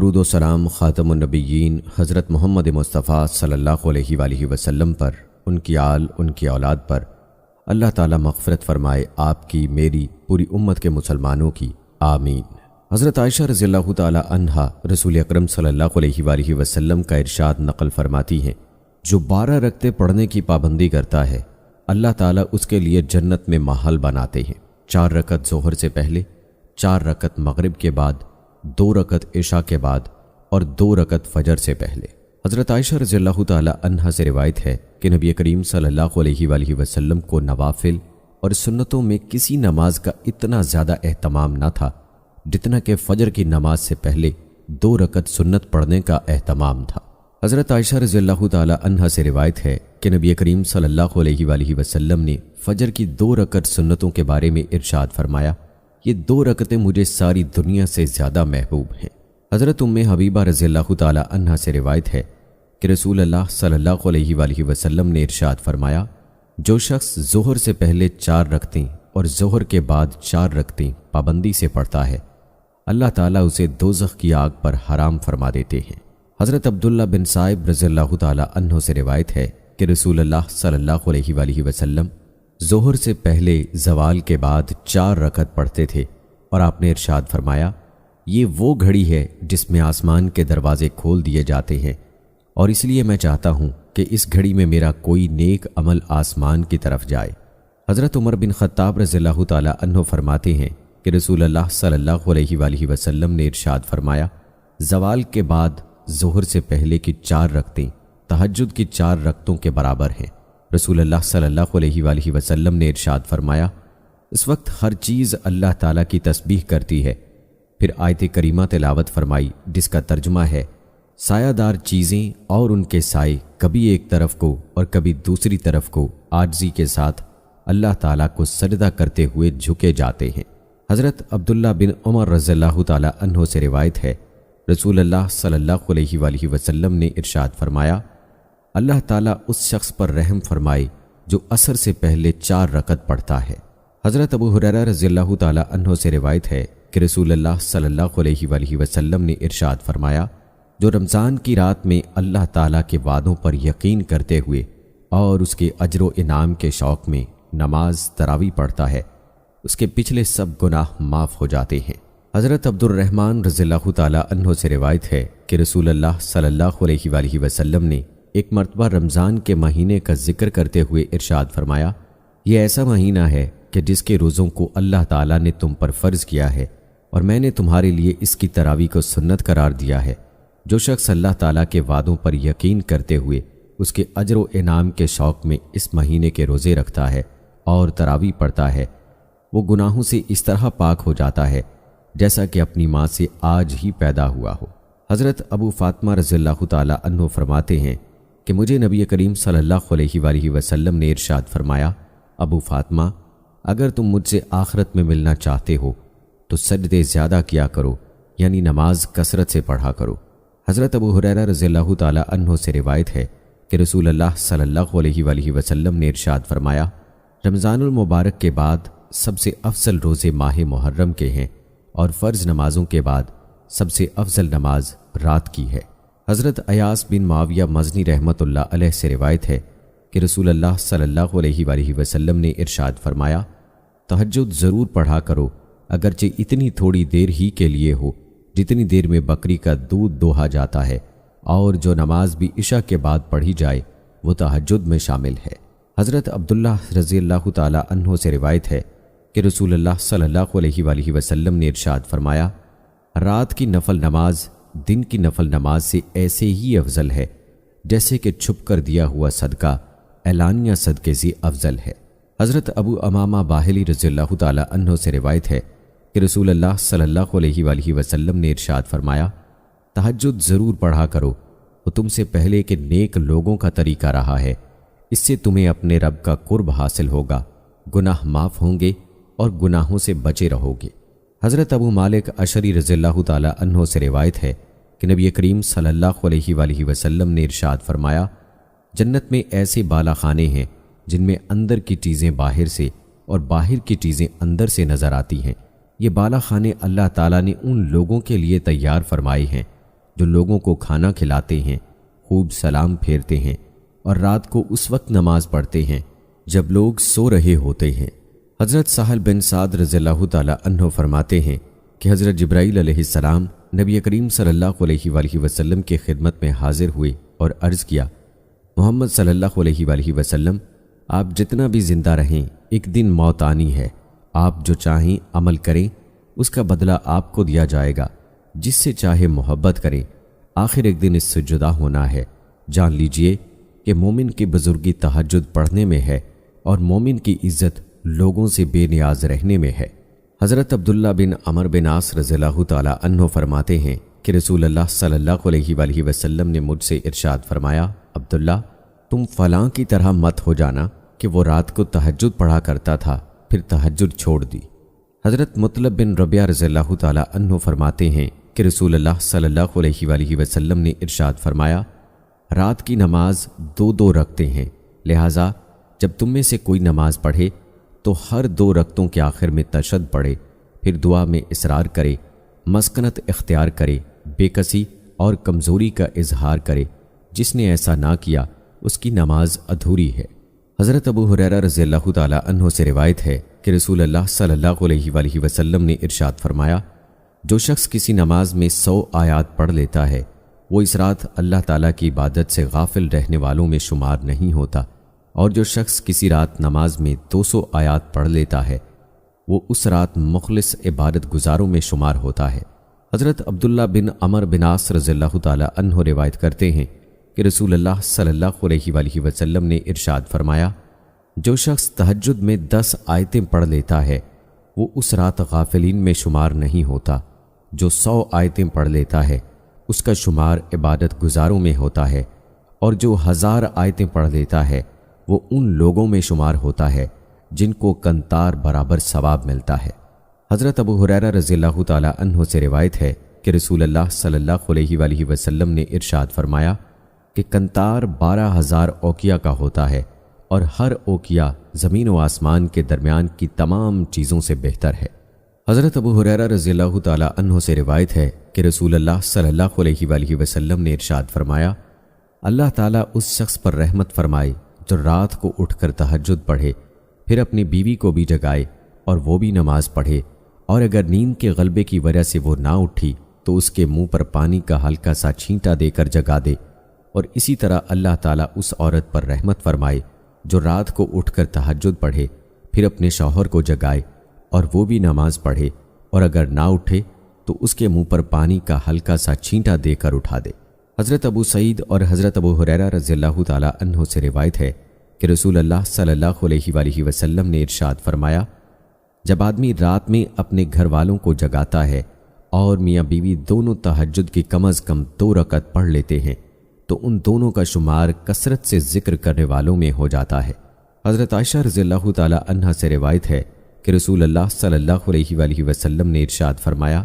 درود و سلام خاتم النبیین حضرت محمد مصطفیٰ صلی اللہ علیہ وآلہ وسلم پر، ان کی آل، ان کی اولاد پر اللہ تعالیٰ مغفرت فرمائے، آپ کی، میری، پوری امت کے مسلمانوں کی، آمین۔ حضرت عائشہ رضی اللہ تعالیٰ عنہا رسول اکرم صلی اللہ علیہ وآلہ وسلم کا ارشاد نقل فرماتی ہیں، جو 12 رکعتیں پڑھنے کی پابندی کرتا ہے اللہ تعالیٰ اس کے لیے جنت میں محل بناتے ہیں۔ 4 رکعت ظہر سے پہلے، 4 رکعت مغرب کے بعد، 2 رکعت عشاء کے بعد اور 2 رکعت فجر سے پہلے۔ حضرت عائشہ رضی اللہ تعالی عنہا سے روایت ہے کہ نبی کریم صلی اللہ علیہ وآلہ وسلم کو نوافل اور سنتوں میں کسی نماز کا اتنا زیادہ اہتمام نہ تھا جتنا کہ فجر کی نماز سے پہلے 2 رکعت سنت پڑھنے کا اہتمام تھا۔ حضرت عائشہ رضی اللہ تعالی عنہا سے روایت ہے کہ نبی کریم صلی اللہ علیہ وآلہ وسلم نے فجر کی 2 رکعت سنتوں کے بارے میں ارشاد فرمایا، یہ 2 رکعتیں مجھے ساری دنیا سے زیادہ محبوب ہیں۔ حضرت ام حبیبہ رضی اللہ تعالی عنہا سے روایت ہے کہ رسول اللہ صلی اللہ علیہ وآلہ وسلم نے ارشاد فرمایا، جو شخص ظہر سے پہلے 4 رکعتیں اور ظہر کے بعد 4 رکعتیں پابندی سے پڑھتا ہے اللہ تعالیٰ اسے دوزخ کی آگ پر حرام فرما دیتے ہیں۔ حضرت عبداللہ بن صائب رضی اللہ تعالی عنہ سے روایت ہے کہ رسول اللہ صلی اللہ علیہ وآلہ وسلم ظہر سے پہلے زوال کے بعد 4 رکعت پڑھتے تھے اور آپ نے ارشاد فرمایا، یہ وہ گھڑی ہے جس میں آسمان کے دروازے کھول دیے جاتے ہیں، اور اس لیے میں چاہتا ہوں کہ اس گھڑی میں میرا کوئی نیک عمل آسمان کی طرف جائے۔ حضرت عمر بن خطاب رضی اللہ تعالی عنہ فرماتے ہیں کہ رسول اللہ صلی اللہ علیہ وآلہ وسلم نے ارشاد فرمایا، زوال کے بعد ظہر سے پہلے کی 4 رکعتیں تہجد کی 4 رکعتوں کے برابر ہیں۔ رسول اللہ صلی اللہ علیہ وآلہ وسلم نے ارشاد فرمایا، اس وقت ہر چیز اللہ تعالیٰ کی تسبیح کرتی ہے۔ پھر آیت کریمہ تلاوت فرمائی جس کا ترجمہ ہے، سایہ دار چیزیں اور ان کے سائے کبھی ایک طرف کو اور کبھی دوسری طرف کو عاجزی کے ساتھ اللہ تعالیٰ کو سجدہ کرتے ہوئے جھکے جاتے ہیں۔ حضرت عبداللہ بن عمر رضی اللہ تعالی عنہ سے روایت ہے، رسول اللہ صلی اللہ علیہ وآلہ وسلم نے ارشاد فرمایا، اللہ تعالیٰ اس شخص پر رحم فرمائے جو عصر سے پہلے 4 رکعت پڑھتا ہے۔ حضرت ابو ہریرہ رضی اللہ تعالی عنہ سے روایت ہے کہ رسول اللہ صلی اللہ علیہ وآلہ وسلم نے ارشاد فرمایا، جو رمضان کی رات میں اللہ تعالیٰ کے وعدوں پر یقین کرتے ہوئے اور اس کے اجر و انعام کے شوق میں نماز تراویح پڑھتا ہے، اس کے پچھلے سب گناہ معاف ہو جاتے ہیں۔ حضرت عبد الرحمن رضی اللہ تعالی عنہ سے روایت ہے کہ رسول اللہ صلی اللہ علیہ وآلہ وسلم نے ایک مرتبہ رمضان کے مہینے کا ذکر کرتے ہوئے ارشاد فرمایا، یہ ایسا مہینہ ہے کہ جس کے روزوں کو اللہ تعالیٰ نے تم پر فرض کیا ہے اور میں نے تمہارے لیے اس کی تراویح کو سنت قرار دیا ہے۔ جو شخص اللہ تعالیٰ کے وعدوں پر یقین کرتے ہوئے اس کے اجر و انعام کے شوق میں اس مہینے کے روزے رکھتا ہے اور تراویح پڑھتا ہے، وہ گناہوں سے اس طرح پاک ہو جاتا ہے جیسا کہ اپنی ماں سے آج ہی پیدا ہوا ہو۔ حضرت ابو فاطمہ رضی اللہ تعالی عنہ فرماتے ہیں کہ مجھے نبی کریم صلی اللہ علیہ وآلہ وسلم نے ارشاد فرمایا، ابو فاطمہ، اگر تم مجھ سے آخرت میں ملنا چاہتے ہو تو سجدے زیادہ کیا کرو، یعنی نماز کثرت سے پڑھا کرو۔ حضرت ابو ہریرہ رضی اللہ تعالی عنہ سے روایت ہے کہ رسول اللہ صلی اللہ علیہ وآلہ وسلم نے ارشاد فرمایا، رمضان المبارک کے بعد سب سے افضل روزے ماہ محرم کے ہیں اور فرض نمازوں کے بعد سب سے افضل نماز رات کی ہے۔ حضرت ایاس بن معاویہ مزنی رحمۃ اللہ علیہ سے روایت ہے کہ رسول اللہ صلی اللہ علیہ وآلہ وسلم نے ارشاد فرمایا، تہجد ضرور پڑھا کرو، اگرچہ اتنی تھوڑی دیر ہی کے لیے ہو جتنی دیر میں بکری کا دودھ دوہا جاتا ہے، اور جو نماز بھی عشاء کے بعد پڑھی جائے وہ تہجد میں شامل ہے۔ حضرت عبداللہ رضی اللہ تعالی عنہ سے روایت ہے کہ رسول اللہ صلی اللہ علیہ وآلہ وسلم نے ارشاد فرمایا، رات کی نفل نماز دن کی نفل نماز سے ایسے ہی افضل ہے جیسے کہ چھپ کر دیا ہوا صدقہ اعلانیہ صدقے سے افضل ہے۔ حضرت ابو امامہ باہلی رضی اللہ تعالی عنہ سے روایت ہے کہ رسول اللہ صلی اللہ علیہ وآلہ وسلم نے ارشاد فرمایا، تہجد ضرور پڑھا کرو، وہ تم سے پہلے کے نیک لوگوں کا طریقہ رہا ہے، اس سے تمہیں اپنے رب کا قرب حاصل ہوگا، گناہ معاف ہوں گے اور گناہوں سے بچے رہو گے۔ حضرت ابو مالک اشعری رضی اللہ تعالی عنہ سے روایت ہے کہ نبی کریم صلی اللہ علیہ وآلہ وسلم نے ارشاد فرمایا، جنت میں ایسے بالا خانے ہیں جن میں اندر کی چیزیں باہر سے اور باہر کی چیزیں اندر سے نظر آتی ہیں۔ یہ بالا خانے اللہ تعالیٰ نے ان لوگوں کے لیے تیار فرمائے ہیں جو لوگوں کو کھانا کھلاتے ہیں، خوب سلام پھیرتے ہیں اور رات کو اس وقت نماز پڑھتے ہیں جب لوگ سو رہے ہوتے ہیں۔ حضرت سہل بن سعد رضی اللہ تعالی عنہ فرماتے ہیں کہ حضرت جبرائیل علیہ السلام نبی کریم صلی اللہ علیہ وآلہ وسلم کی خدمت میں حاضر ہوئے اور عرض کیا، محمد صلی اللہ علیہ وآلہ وسلم، آپ جتنا بھی زندہ رہیں ایک دن موت آنی ہے، آپ جو چاہیں عمل کریں اس کا بدلہ آپ کو دیا جائے گا، جس سے چاہے محبت کریں، آخر ایک دن اس سے جدا ہونا ہے۔ جان لیجئے کہ مومن کی بزرگی تہجد پڑھنے میں ہے اور مومن کی عزت لوگوں سے بے نیاز رہنے میں ہے۔ حضرت عبداللہ بن عمر بن عاص رضی اللہ تعالی عنہ فرماتے ہیں کہ رسول اللہ صلی اللہ علیہ وآلہ وسلم نے مجھ سے ارشاد فرمایا، عبداللہ، تم فلاں کی طرح مت ہو جانا کہ وہ رات کو تہجد پڑھا کرتا تھا پھر تہجد چھوڑ دی۔ حضرت مطلب بن ربیعہ رضی اللہ تعالی عنہ فرماتے ہیں کہ رسول اللہ صلی اللہ علیہ وآلہ وسلم نے ارشاد فرمایا، رات کی نماز 2 رکعتیں ہیں، لہٰذا جب تم میں سے کوئی نماز پڑھے تو ہر 2 رکعتوں کے آخر میں تشہد پڑھے، پھر دعا میں اصرار کرے، مسکنت اختیار کرے، بے کسی اور کمزوری کا اظہار کرے۔ جس نے ایسا نہ کیا اس کی نماز ادھوری ہے۔ حضرت ابو ہریرہ رضی اللہ تعالی عنہ سے روایت ہے کہ رسول اللہ صلی اللہ علیہ وآلہ وسلم نے ارشاد فرمایا، جو شخص کسی نماز میں 100 آیات پڑھ لیتا ہے وہ اس رات اللہ تعالیٰ کی عبادت سے غافل رہنے والوں میں شمار نہیں ہوتا، اور جو شخص کسی رات نماز میں 200 آیات پڑھ لیتا ہے وہ اس رات مخلص عبادت گزاروں میں شمار ہوتا ہے۔ حضرت عبداللہ بن عمر بن عاص رضی اللہ تعالی عنہ روایت کرتے ہیں کہ رسول اللہ صلی اللہ علیہ وآلہ وسلم نے ارشاد فرمایا، جو شخص تہجد میں 10 آیتیں پڑھ لیتا ہے وہ اس رات غافلین میں شمار نہیں ہوتا، جو 100 آیتیں پڑھ لیتا ہے اس کا شمار عبادت گزاروں میں ہوتا ہے، اور جو 1000 آیتیں پڑھ لیتا ہے وہ ان لوگوں میں شمار ہوتا ہے جن کو کنتار برابر ثواب ملتا ہے۔ حضرت ابو ہریرہ رضی اللہ تعالی عنہ سے روایت ہے کہ رسول اللہ صلی اللہ علیہ وآلہ وسلم نے ارشاد فرمایا کہ کنتار 12,000 اوقیہ کا ہوتا ہے، اور ہر اوقیہ زمین و آسمان کے درمیان کی تمام چیزوں سے بہتر ہے۔ حضرت ابو ہریرہ رضی اللہ تعالی عنہ سے روایت ہے کہ رسول اللہ صلی اللہ علیہ وآلہ وسلم نے ارشاد فرمایا، اللہ تعالیٰ اس شخص پر رحمت فرمائے جو رات کو اٹھ کر تہجد پڑھے، پھر اپنی بیوی کو بھی جگائے اور وہ بھی نماز پڑھے، اور اگر نیند کے غلبے کی وجہ سے وہ نہ اٹھی تو اس کے منہ پر پانی کا ہلکا سا چھینٹا دے کر جگا دے، اور اسی طرح اللہ تعالیٰ اس عورت پر رحمت فرمائے جو رات کو اٹھ کر تہجد پڑھے، پھر اپنے شوہر کو جگائے اور وہ بھی نماز پڑھے، اور اگر نہ اٹھے تو اس کے منہ پر پانی کا ہلکا سا چھینٹا دے کر اٹھا دے۔ حضرت ابو سعید اور حضرت ابو ہریرہ رضی اللہ تعالی عنہ سے روایت ہے کہ رسول اللہ صلی اللہ علیہ وآلہ وسلم نے ارشاد فرمایا، جب آدمی رات میں اپنے گھر والوں کو جگاتا ہے اور میاں بیوی دونوں تہجد کی کم از کم 2 رکعت پڑھ لیتے ہیں تو ان دونوں کا شمار کثرت سے ذکر کرنے والوں میں ہو جاتا ہے۔ حضرت عائشہ رضی اللہ تعالی عنہا سے روایت ہے کہ رسول اللہ صلی اللہ علیہ وآلہ وسلم نے ارشاد فرمایا،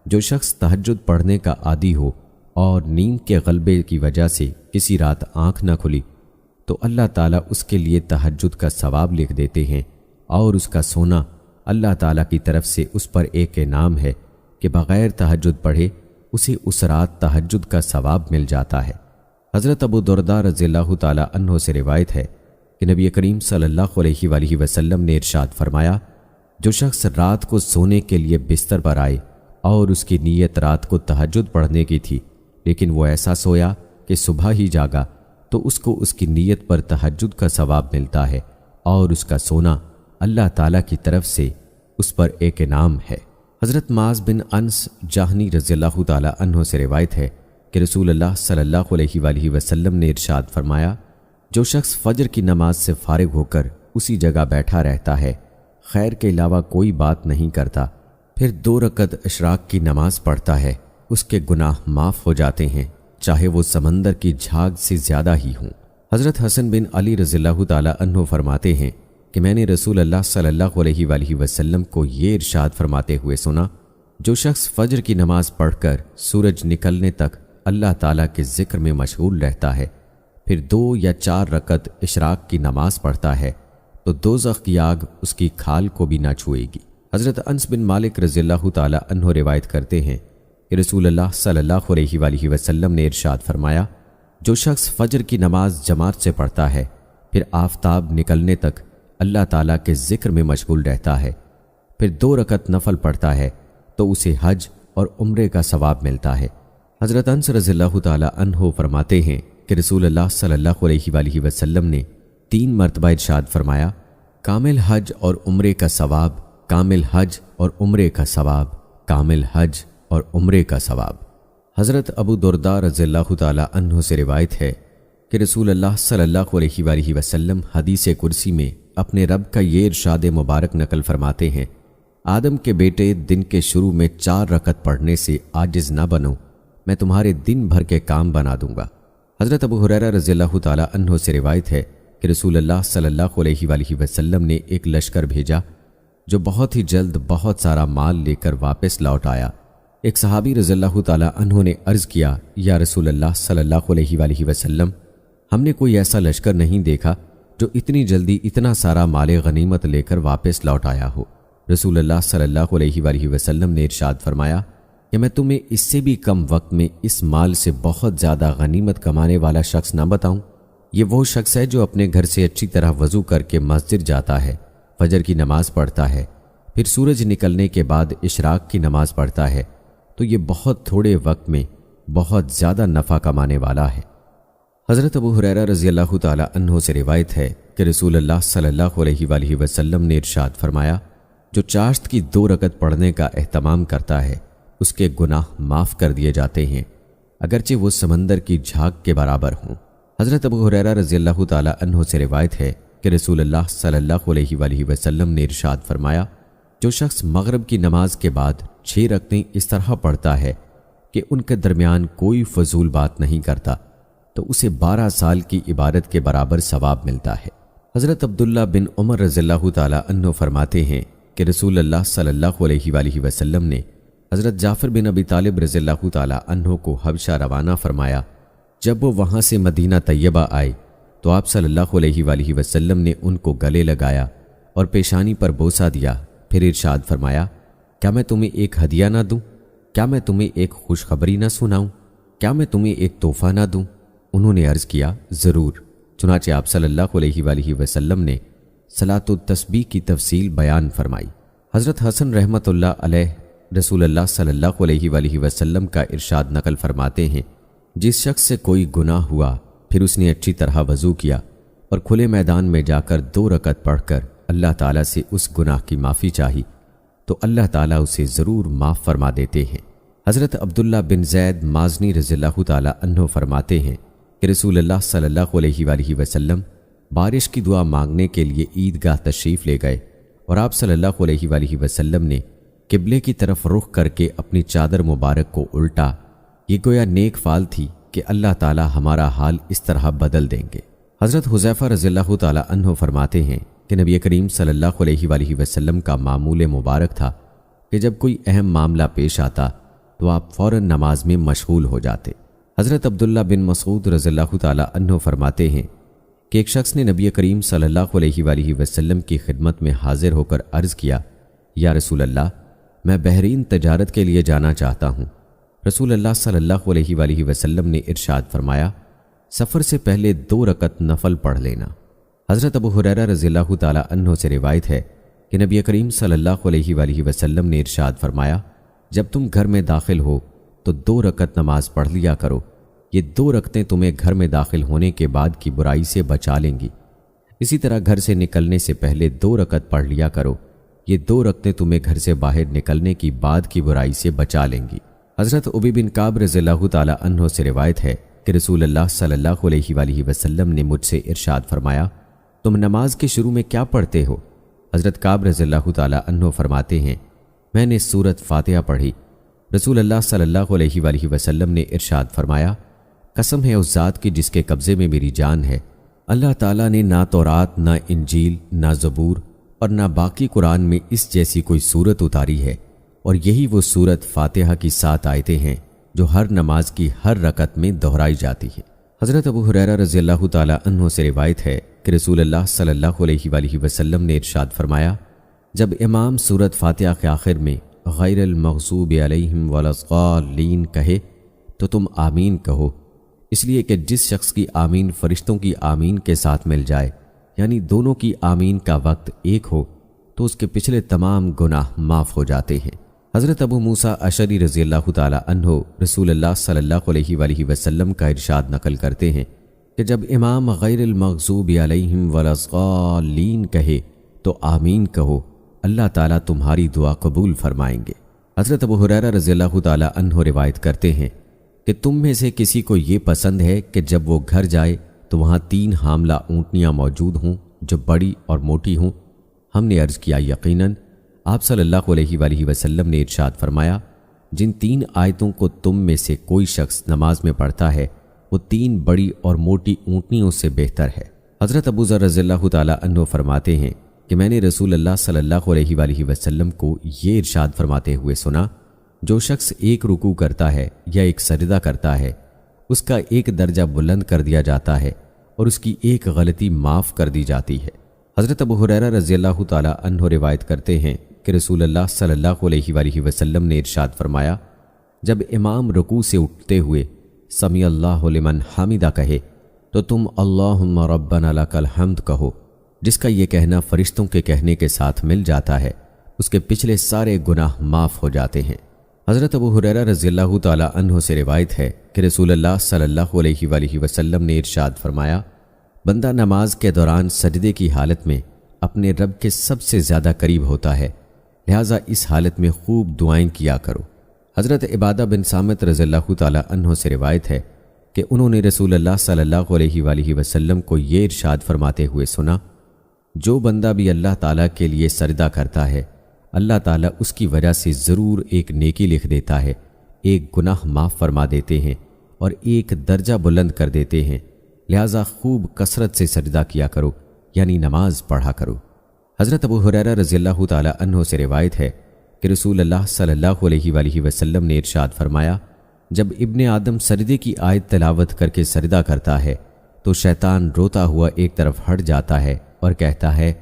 جو شخص تہجد پڑھنے کا عادی ہو اور نیند کے غلبے کی وجہ سے کسی رات آنکھ نہ کھلی تو اللہ تعالیٰ اس کے لیے تہجد کا ثواب لکھ دیتے ہیں، اور اس کا سونا اللہ تعالیٰ کی طرف سے اس پر ایک انعام ہے کہ بغیر تہجد پڑھے اسے اس رات تہجد کا ثواب مل جاتا ہے۔ حضرت ابو درداء رضی اللہ تعالی عنہ سے روایت ہے کہ نبی کریم صلی اللہ علیہ وآلہ وسلم نے ارشاد فرمایا، جو شخص رات کو سونے کے لیے بستر پر آئے اور اس کی نیت رات کو تہجد پڑھنے کی تھی لیکن وہ ایسا سویا کہ صبح ہی جاگا تو اس کو اس کی نیت پر تہجد کا ثواب ملتا ہے، اور اس کا سونا اللہ تعالیٰ کی طرف سے اس پر ایک انعام ہے۔ حضرت معاذ بن انس جہنی رضی اللہ تعالی عنہ سے روایت ہے کہ رسول اللہ صلی اللہ علیہ وآلہ وسلم نے ارشاد فرمایا، جو شخص فجر کی نماز سے فارغ ہو کر اسی جگہ بیٹھا رہتا ہے، خیر کے علاوہ کوئی بات نہیں کرتا، پھر 2 رکعت اشراق کی نماز پڑھتا ہے، اس کے گناہ معاف ہو جاتے ہیں، چاہے وہ سمندر کی جھاگ سے زیادہ ہی ہوں۔ حضرت حسن بن علی رضی اللہ تعالی عنہ فرماتے ہیں کہ میں نے رسول اللہ صلی اللہ علیہ وآلہ وسلم کو یہ ارشاد فرماتے ہوئے سنا، جو شخص فجر کی نماز پڑھ کر سورج نکلنے تک اللہ تعالیٰ کے ذکر میں مشغول رہتا ہے، پھر 2 یا 4 رکعت اشراق کی نماز پڑھتا ہے تو دوزخ کی آگ اس کی کھال کو بھی نہ چھوئے گی۔ حضرت انس بن مالک رضی اللہ تعالی عنہ روایت کرتے ہیں کہ رسول اللہ صلی اللہ علیہ وآلہ وسلم نے ارشاد فرمایا، جو شخص فجر کی نماز جماعت سے پڑھتا ہے پھر آفتاب نکلنے تک اللہ تعالیٰ کے ذکر میں مشغول رہتا ہے، پھر 2 رکعت نفل پڑھتا ہے تو اسے حج اور عمرے کا ثواب ملتا ہے۔ حضرت انس رضی اللہ تعالیٰ عنہ فرماتے ہیں کہ رسول اللہ صلی اللہ علیہ وآلہ وسلم نے 3 مرتبہ ارشاد فرمایا، کامل حج اور عمرے کا ثواب، کامل حج اور عمرے کا ثواب، کامل حج اور عمرے کا ثواب۔ حضرت ابو درداء رضی اللہ تعالیٰ عنہ سے روایت ہے کہ رسول اللہ صلی اللہ علیہ وآلہ وسلم حدیث کرسی میں اپنے رب کا یہ ارشاد مبارک نقل فرماتے ہیں، آدم کے بیٹے دن کے شروع میں 4 رکعت پڑھنے سے عاجز نہ بنو، میں تمہارے دن بھر کے کام بنا دوں گا۔ حضرت ابو ہریرہ رضی اللہ تعالیٰ عنہ سے روایت ہے کہ رسول اللہ صلی اللہ علیہ وآلہ وسلم نے ایک لشکر بھیجا جو بہت ہی جلد بہت سارا مال لے کر واپس لوٹ آیا۔ ایک صحابی رضی اللہ تعالیٰ عنہ نے عرض کیا، یا رسول اللہ صلی اللہ علیہ وآلہ وسلم، ہم نے کوئی ایسا لشکر نہیں دیکھا جو اتنی جلدی اتنا سارا مال غنیمت لے کر واپس لوٹ آیا ہو۔ رسول اللہ صلی اللہ علیہ وآلہ وسلم نے ارشاد فرمایا کہ میں تمہیں اس سے بھی کم وقت میں اس مال سے بہت زیادہ غنیمت کمانے والا شخص نہ بتاؤں؟ یہ وہ شخص ہے جو اپنے گھر سے اچھی طرح وضو کر کے مسجد جاتا ہے، فجر کی نماز پڑھتا ہے، پھر سورج نکلنے کے بعد اشراق کی نماز پڑھتا ہے، تو یہ بہت تھوڑے وقت میں بہت زیادہ نفع کمانے والا ہے۔ حضرت ابو ہریرہ رضی اللہ تعالیٰ عنہ سے روایت ہے کہ رسول اللہ صلی اللہ علیہ وآلہ وسلم نے ارشاد فرمایا، جو چاشت کی 2 رکعت پڑھنے کا اہتمام کرتا ہے اس کے گناہ معاف کر دیے جاتے ہیں، اگرچہ وہ سمندر کی جھاگ کے برابر ہوں۔ حضرت ابو ہریرہ رضی اللہ تعالیٰ عنہ سے روایت ہے کہ رسول اللہ صلی اللہ علیہ وآلہ وسلم نے ارشاد فرمایا، جو شخص مغرب کی نماز کے بعد 6 رکعتیں اس طرح پڑھتا ہے کہ ان کے درمیان کوئی فضول بات نہیں کرتا تو اسے 12 سال کی عبادت کے برابر ثواب ملتا ہے۔ حضرت عبداللہ بن عمر رضی اللہ تعالیٰ عنہ فرماتے ہیں کہ رسول اللہ صلی اللہ علیہ وآلہ وسلم نے حضرت جعفر بن ابی طالب رضی اللہ تعالیٰ عنہ کو حبشہ روانہ فرمایا۔ جب وہ وہاں سے مدینہ طیبہ آئے تو آپ صلی اللہ علیہ وآلہ وسلم نے ان کو گلے لگایا اور پیشانی پر بوسہ دیا، پھر ارشاد فرمایا، کیا میں تمہیں ایک ہدیہ نہ دوں؟ کیا میں تمہیں ایک خوشخبری نہ سناؤں؟ کیا میں تمہیں ایک تحفہ نہ دوں؟ انہوں نے عرض کیا، ضرور۔ چنانچہ آپ صلی اللہ علیہ وآلہ وسلم نے صلاۃ التسبیح کی تفصیل بیان فرمائی۔ حضرت حسن رحمۃ اللہ علیہ رسول اللہ صلی اللہ علیہ وآلہ وسلم کا ارشاد نقل فرماتے ہیں، جس شخص سے کوئی گناہ ہوا پھر اس نے اچھی طرح وضو کیا اور کھلے میدان میں جا کر 2 رکعت پڑھ کر اللہ تعالیٰ سے اس گناہ کی معافی چاہی تو اللہ تعالیٰ اسے ضرور معاف فرما دیتے ہیں۔ حضرت عبداللہ بن زید مازنی رضی اللہ تعالیٰ عنہ فرماتے ہیں کہ رسول اللہ صلی اللہ علیہ وآلہ وسلم بارش کی دعا مانگنے کے لیے عیدگاہ تشریف لے گئے اور آپ صلی اللہ علیہ وآلہ وسلم نے قبلے کی طرف رخ کر کے اپنی چادر مبارک کو الٹا، یہ گویا نیک فال تھی کہ اللہ تعالیٰ ہمارا حال اس طرح بدل دیں گے۔ حضرت حذیفہ رضی اللہ تعالیٰ عنہ فرماتے ہیں کہ نبی کریم صلی اللہ علیہ وآلہ وسلم کا معمول مبارک تھا کہ جب کوئی اہم معاملہ پیش آتا تو آپ فوراً نماز میں مشغول ہو جاتے۔ حضرت عبداللہ بن مسعود رضی اللہ تعالیٰ عنہ فرماتے ہیں کہ ایک شخص نے نبی کریم صلی اللہ علیہ وآلہ وسلم کی خدمت میں حاضر ہو کر عرض کیا، یا رسول اللہ، میں بحرین تجارت کے لیے جانا چاہتا ہوں۔ رسول اللہ صلی اللہ علیہ وآلہ وسلم نے ارشاد فرمایا، سفر سے پہلے 2 رکعت نفل پڑھ لینا۔ حضرت ابو ہریرہ رضی اللہ تعالیٰ عنہ سے روایت ہے کہ نبی کریم صلی اللہ علیہ وآلہ وسلم نے ارشاد فرمایا، جب تم گھر میں داخل ہو تو 2 رکعت نماز پڑھ لیا کرو، یہ 2 رکعتیں تمہیں گھر میں داخل ہونے کے بعد کی برائی سے بچا لیں گی۔ اسی طرح گھر سے نکلنے سے پہلے 2 رکعت پڑھ لیا کرو، یہ 2 رکعتیں تمہیں گھر سے باہر نکلنے کی بعد کی برائی سے بچا لیں گی۔ حضرت ابی بن کعب رضی اللہ تعالیٰ عنہ سے روایت ہے کہ رسول اللہ صلی اللہ علیہ وآلہ وسلم نے مجھ سے ارشاد فرمایا، تم نماز کے شروع میں کیا پڑھتے ہو؟ حضرت کعب رضی اللہ تعالیٰ عنہ فرماتے ہیں، میں نے سورۃ فاتحہ پڑھی۔ رسول اللہ صلی اللہ علیہ وآلہ وسلم نے ارشاد فرمایا، قسم ہے اس ذات کی جس کے قبضے میں میری جان ہے، اللہ تعالیٰ نے نہ تورات، نہ انجیل، نہ زبور اور نہ باقی قرآن میں اس جیسی کوئی سورت اتاری ہے، اور یہی وہ سورت فاتحہ کی 7 آیتیں ہیں جو ہر نماز کی ہر رکعت میں دہرائی جاتی ہے۔ حضرت ابو ہریرہ رضی اللہ تعالیٰ عنہ سے روایت ہے کہ رسول اللہ صلی اللہ علیہ وآلہ وسلم نے ارشاد فرمایا، جب امام سورت فاتحہ کے آخر میں غیر المغضوب علیہم ولا الضالین کہے تو تم آمین کہو، اس لیے کہ جس شخص کی آمین فرشتوں کی آمین کے ساتھ مل جائے، یعنی دونوں کی آمین کا وقت ایک ہو، تو اس کے پچھلے تمام گناہ معاف ہو جاتے ہیں۔ حضرت ابو موسیٰ اشعری رضی اللہ تعالی عنہ رسول اللہ صلی اللہ علیہ وآلہ وسلم کا ارشاد نقل کرتے ہیں کہ جب امام غیر المغضوب علیہم ولا الضالین کہے تو آمین کہو، اللہ تعالیٰ تمہاری دعا قبول فرمائیں گے۔ حضرت ابو ہریرہ رضی اللہ تعالی عنہ روایت کرتے ہیں کہ تم میں سے کسی کو یہ پسند ہے کہ جب وہ گھر جائے تو وہاں 3 حاملہ اونٹنیاں موجود ہوں جو بڑی اور موٹی ہوں؟ ہم نے عرض کیا یقیناً۔ آپ صلی اللہ علیہ وآلہ وسلم نے ارشاد فرمایا، جن 3 آیتوں کو تم میں سے کوئی شخص نماز میں پڑھتا ہے وہ 3 بڑی اور موٹی اونٹنیوں سے بہتر ہے۔ حضرت ابو ذر رضی اللہ تعالی عنہ فرماتے ہیں کہ میں نے رسول اللہ صلی اللہ علیہ وآلہ وسلم کو یہ ارشاد فرماتے ہوئے سنا، جو شخص ایک رکوع کرتا ہے یا ایک سجدہ کرتا ہے اس کا ایک درجہ بلند کر دیا جاتا ہے اور اس کی ایک غلطی معاف کر دی جاتی ہے۔ حضرت ابو ہریرہ رضی اللہ تعالی عنہ روایت کرتے ہیں کہ رسول اللہ صلی اللہ علیہ وآلہ وسلم نے ارشاد فرمایا، جب امام رکوع سے اٹھتے ہوئے سمیع اللہ لمن حمدہ کہے تو تم اللہم ربنا لک الحمد کہو، جس کا یہ کہنا فرشتوں کے کہنے کے ساتھ مل جاتا ہے، اس کے پچھلے سارے گناہ معاف ہو جاتے ہیں۔ حضرت ابو ہریرہ رضی اللہ تعالی عنہ سے روایت ہے کہ رسول اللہ صلی اللہ علیہ وآلہ وسلم نے ارشاد فرمایا، بندہ نماز کے دوران سجدے کی حالت میں اپنے رب کے سب سے زیادہ قریب ہوتا ہے، لہٰذا اس حالت میں خوب دعائیں کیا کرو۔ حضرت عبادہ بن صامت رضی اللہ تعالی عنہ سے روایت ہے کہ انہوں نے رسول اللہ صلی اللہ علیہ وآلہ وسلم کو یہ ارشاد فرماتے ہوئے سنا، جو بندہ بھی اللہ تعالیٰ کے لیے سجدہ کرتا ہے اللہ تعالیٰ اس کی وجہ سے ضرور ایک نیکی لکھ دیتا ہے، ایک گناہ معاف فرما دیتے ہیں اور ایک درجہ بلند کر دیتے ہیں، لہٰذا خوب کثرت سے سجدہ کیا کرو، یعنی نماز پڑھا کرو۔ حضرت ابو ہریرہ رضی اللہ تعالی عنہ سے روایت ہے کہ رسول اللہ صلی اللہ علیہ وآلہ وسلم نے ارشاد فرمایا، جب ابن آدم سجدے کی آیت تلاوت کر کے سجدہ کرتا ہے تو شیطان روتا ہوا ایک طرف ہٹ جاتا ہے اور کہتا ہے،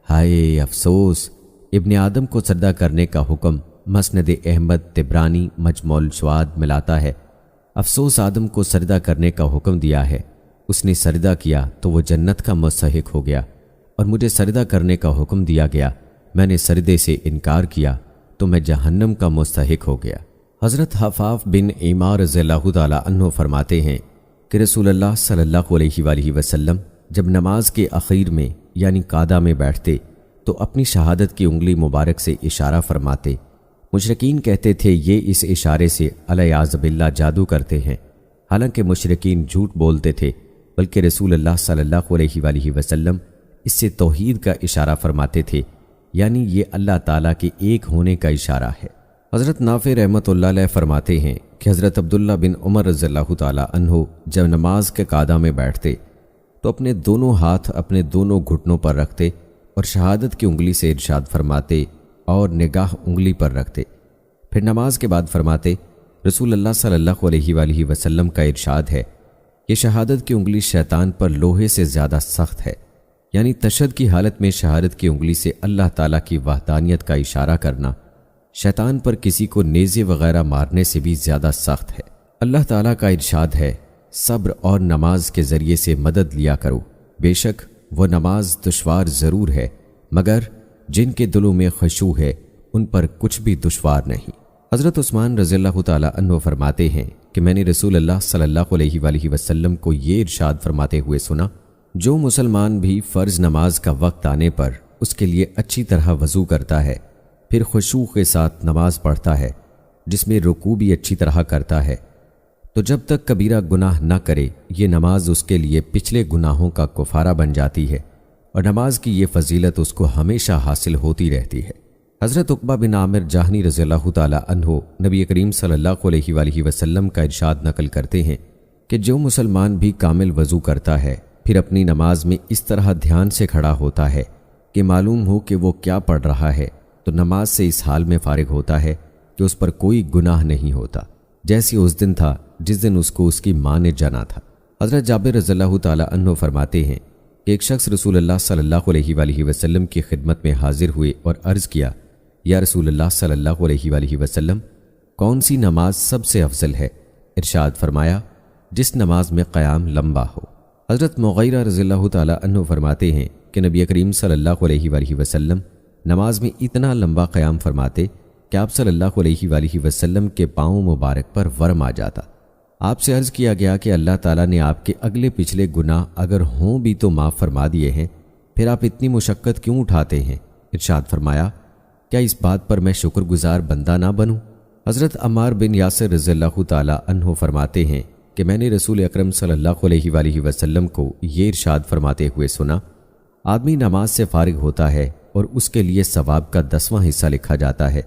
ہائے افسوس! ابن آدم کو سجدہ کرنے کا حکم مسند احمد طبرانی مجموع الشواہد میں لاتا ہے، افسوس آدم کو سجدہ کرنے کا حکم دیا ہے، اس نے سجدہ کیا تو وہ جنت کا مستحق ہو گیا، اور مجھے سجدہ کرنے کا حکم دیا گیا، میں نے سجدے سے انکار کیا تو میں جہنم کا مستحق ہو گیا۔ حضرت حفاف بن ایمار رضی اللہ تعالی عنہ فرماتے ہیں کہ رسول اللہ صلی اللہ علیہ وآلہ وسلم جب نماز کے اخیر میں یعنی قعدہ میں بیٹھتے تو اپنی شہادت کی انگلی مبارک سے اشارہ فرماتے، مشرکین کہتے تھے یہ اس اشارے سے الیاذ باللہ جادو کرتے ہیں، حالانکہ مشرکین جھوٹ بولتے تھے، بلکہ رسول اللہ صلی اللہ علیہ وآلہ وسلم اس سے توحید کا اشارہ فرماتے تھے، یعنی یہ اللہ تعالیٰ کے ایک ہونے کا اشارہ ہے۔ حضرت نافع رحمۃ اللہ علیہ فرماتے ہیں کہ حضرت عبداللہ بن عمر رضی اللہ تعالی عنہ جب نماز کے قعدہ میں بیٹھتے تو اپنے دونوں ہاتھ اپنے دونوں گھٹنوں پر رکھتے اور شہادت کی انگلی سے ارشاد فرماتے اور نگاہ انگلی پر رکھتے، پھر نماز کے بعد فرماتے، رسول اللہ صلی اللہ علیہ وآلہ وسلم کا ارشاد ہے کہ شہادت کی انگلی شیطان پر لوہے سے زیادہ سخت ہے، یعنی تشہد کی حالت میں شہادت کی انگلی سے اللہ تعالیٰ کی وحدانیت کا اشارہ کرنا شیطان پر کسی کو نیزے وغیرہ مارنے سے بھی زیادہ سخت ہے۔ اللہ تعالیٰ کا ارشاد ہے، صبر اور نماز کے ذریعے سے مدد لیا کرو، بے شک وہ نماز دشوار ضرور ہے مگر جن کے دلوں میں خشوع ہے ان پر کچھ بھی دشوار نہیں۔ حضرت عثمان رضی اللہ تعالی عنہ فرماتے ہیں کہ میں نے رسول اللہ صلی اللہ علیہ وآلہ وسلم کو یہ ارشاد فرماتے ہوئے سنا، جو مسلمان بھی فرض نماز کا وقت آنے پر اس کے لیے اچھی طرح وضو کرتا ہے، پھر خشوع کے ساتھ نماز پڑھتا ہے، جس میں رکوع بھی اچھی طرح کرتا ہے، تو جب تک کبیرہ گناہ نہ کرے یہ نماز اس کے لیے پچھلے گناہوں کا کفارہ بن جاتی ہے، اور نماز کی یہ فضیلت اس کو ہمیشہ حاصل ہوتی رہتی ہے۔ حضرت عقبہ بن عامر جاہنی رضی اللہ تعالی عنہ نبی کریم صلی اللہ علیہ وآلہ وسلم کا ارشاد نقل کرتے ہیں کہ جو مسلمان بھی کامل وضو کرتا ہے پھر اپنی نماز میں اس طرح دھیان سے کھڑا ہوتا ہے کہ معلوم ہو کہ وہ کیا پڑھ رہا ہے، تو نماز سے اس حال میں فارغ ہوتا ہے کہ اس پر کوئی گناہ نہیں ہوتا، جیسی اس دن تھا جس دن اس کو اس کی ماں نے جنا تھا۔ حضرت جابر رضی اللہ تعالی عنہ فرماتے ہیں کہ ایک شخص رسول اللہ صلی اللہ علیہ وآلہ وسلم کی خدمت میں حاضر ہوئے اور عرض کیا یا رسول اللہ صلی اللہ علیہ وآلہ وسلم، کون سی نماز سب سے افضل ہے؟ ارشاد فرمایا، جس نماز میں قیام لمبا ہو۔ حضرت مغیرہ رضی اللہ تعالیٰ عنہ فرماتے ہیں کہ نبی کریم صلی اللہ علیہ وآلہ وسلم نماز میں اتنا لمبا قیام فرماتے کہ آپ صلی اللہ علیہ وآلہ وسلم کے پاؤں مبارک پر ورم آ جاتا۔ آپ سے عرض کیا گیا کہ اللہ تعالیٰ نے آپ کے اگلے پچھلے گناہ اگر ہوں بھی تو معاف فرما دیے ہیں، پھر آپ اتنی مشقت کیوں اٹھاتے ہیں؟ ارشاد فرمایا، کیا اس بات پر میں شکر گزار بندہ نہ بنوں؟ حضرت عمار بن یاسر رضی اللہ تعالیٰ عنہ فرماتے ہیں کہ میں نے رسول اکرم صلی اللہ علیہ وآلہ وسلم کو یہ ارشاد فرماتے ہوئے سنا، آدمی نماز سے فارغ ہوتا ہے اور اس کے لیے ثواب کا 10واں حصہ لکھا جاتا ہے،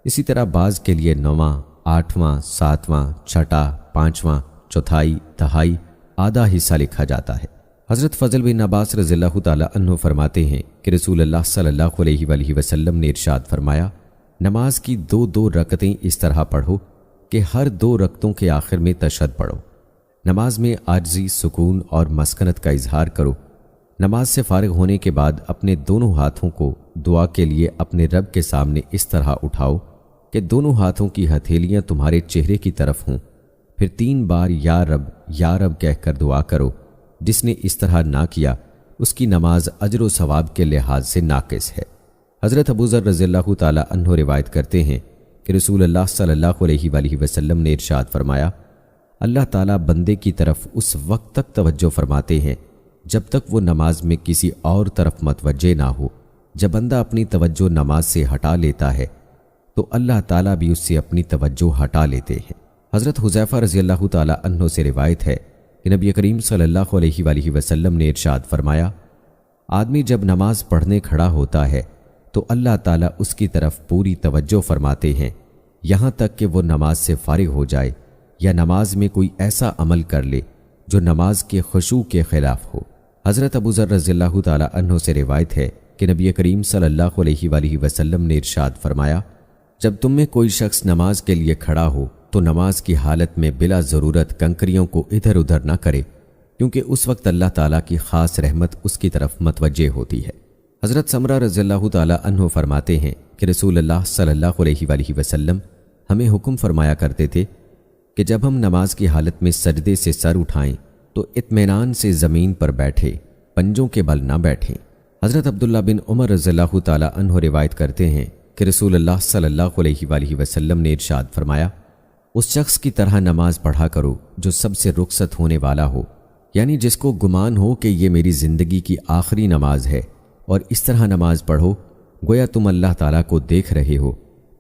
اسی طرح بعض کے لیے 9واں، 8واں، 7واں، 6واں، 5واں، چوتھائی، دہائی، آدھا حصہ لکھا جاتا ہے۔ حضرت فضل بن عباس رضی اللہ تعالیٰ عنہ فرماتے ہیں کہ رسول اللہ صلی اللہ علیہ وآلہ وسلم نے ارشاد فرمایا، نماز کی 2 رکعتیں اس طرح پڑھو کہ ہر 2 رکعتوں کے آخر میں تشہد پڑھو۔ نماز میں عاجزی، سکون اور مسکنت کا اظہار کرو۔ نماز سے فارغ ہونے کے بعد اپنے دونوں ہاتھوں کو دعا کے لیے اپنے رب کے سامنے اس طرح اٹھاؤ کہ دونوں ہاتھوں کی ہتھیلیاں تمہارے چہرے کی طرف ہوں، پھر 3 بار یا رب یا رب کہہ کر دعا کرو۔ جس نے اس طرح نہ کیا اس کی نماز اجر و ثواب کے لحاظ سے ناقص ہے۔ حضرت ابوذر رضی اللہ تعالیٰ عنہ روایت کرتے ہیں کہ رسول اللہ صلی اللہ علیہ وآلہ وسلم نے ارشاد فرمایا، اللہ تعالیٰ بندے کی طرف اس وقت تک توجہ فرماتے ہیں جب تک وہ نماز میں کسی اور طرف متوجہ نہ ہو۔ جب بندہ اپنی توجہ نماز سے ہٹا لیتا ہے تو اللہ تعالیٰ بھی اس سے اپنی توجہ ہٹا لیتے ہیں۔ حضرت حذیفہ رضی اللہ تعالیٰ عنہ سے روایت ہے کہ نبی کریم صلی اللہ علیہ وآلہ وسلم نے ارشاد فرمایا، آدمی جب نماز پڑھنے کھڑا ہوتا ہے تو اللہ تعالیٰ اس کی طرف پوری توجہ فرماتے ہیں یہاں تک کہ وہ نماز سے فارغ ہو جائے یا نماز میں کوئی ایسا عمل کر لے جو نماز کے خشوع کے خلاف ہو۔ حضرت ابوذر رضی اللہ تعالیٰ عنہ سے روایت ہے کہ نبی کریم صلی اللہ علیہ وآلہ وسلم نے ارشاد فرمایا، جب تم میں کوئی شخص نماز کے لیے کھڑا ہو تو نماز کی حالت میں بلا ضرورت کنکریوں کو ادھر ادھر نہ کرے، کیونکہ اس وقت اللہ تعالیٰ کی خاص رحمت اس کی طرف متوجہ ہوتی ہے۔ حضرت سمرہ رضی اللہ تعالیٰ عنہ فرماتے ہیں کہ رسول اللہ صلی اللہ علیہ وآلہ وسلم ہمیں حکم فرمایا کرتے تھے کہ جب ہم نماز کی حالت میں سجدے سے سر اٹھائیں تو اطمینان سے زمین پر بیٹھے، پنجوں کے بل نہ بیٹھیں۔ حضرت عبداللہ بن عمر رضی اللہ تعالیٰ عنہ روایت کرتے ہیں کہ رسول اللہ صلی اللہ علیہ وآلہ وسلم نے ارشاد فرمایا، اس شخص کی طرح نماز پڑھا کرو جو سب سے رخصت ہونے والا ہو، یعنی جس کو گمان ہو کہ یہ میری زندگی کی آخری نماز ہے، اور اس طرح نماز پڑھو گویا تم اللہ تعالیٰ کو دیکھ رہے ہو۔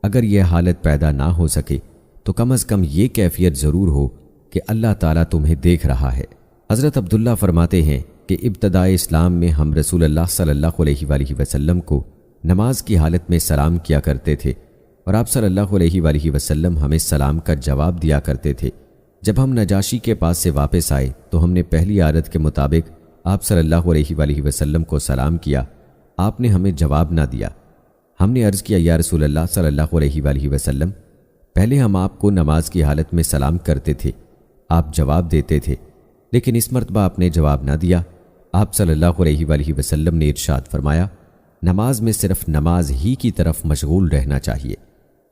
اگر یہ حالت پیدا نہ ہو سکے تو کم از کم یہ کیفیت ضرور ہو کہ اللہ تعالیٰ تمہیں دیکھ رہا ہے۔ حضرت عبداللہ فرماتے ہیں کہ ابتدائے اسلام میں ہم رسول اللہ صلی اللہ علیہ وآلہ وسلم کو نماز کی حالت میں سلام کیا کرتے تھے، اور آپ صلی اللہ علیہ وآلہ وسلم ہمیں سلام کا جواب دیا کرتے تھے۔ جب ہم نجاشی کے پاس سے واپس آئے تو ہم نے پہلی عادت کے مطابق آپ صلی اللہ علیہ وآلہ وسلم کو سلام کیا، آپ نے ہمیں جواب نہ دیا۔ ہم نے عرض کیا، یا رسول اللہ صلی اللہ علیہ وآلہ وسلم، پہلے ہم آپ کو نماز کی حالت میں سلام کرتے تھے، آپ جواب دیتے تھے، لیکن اس مرتبہ آپ نے جواب نہ دیا۔ آپ صلی اللہ علیہ وآلہ وسلم نے ارشاد فرمایا، نماز میں صرف نماز ہی کی طرف مشغول رہنا چاہیے۔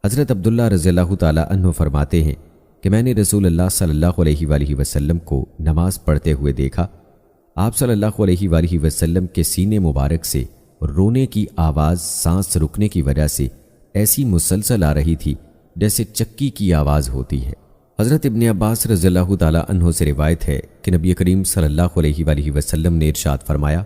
حضرت عبداللہ رضی اللہ تعالیٰ عنہ فرماتے ہیں کہ میں نے رسول اللہ صلی اللہ علیہ وآلہ وسلم کو نماز پڑھتے ہوئے دیکھا۔ آپ صلی اللہ علیہ وآلہ وسلم کے سینے مبارک سے رونے کی آواز سانس رکنے کی وجہ سے ایسی مسلسل آ رہی تھی جیسے چکی کی آواز ہوتی ہے۔ حضرت ابن عباس رضی اللہ تعالیٰ عنہ سے روایت ہے کہ نبی کریم صلی اللہ علیہ وآلہ وسلم نے ارشاد فرمایا،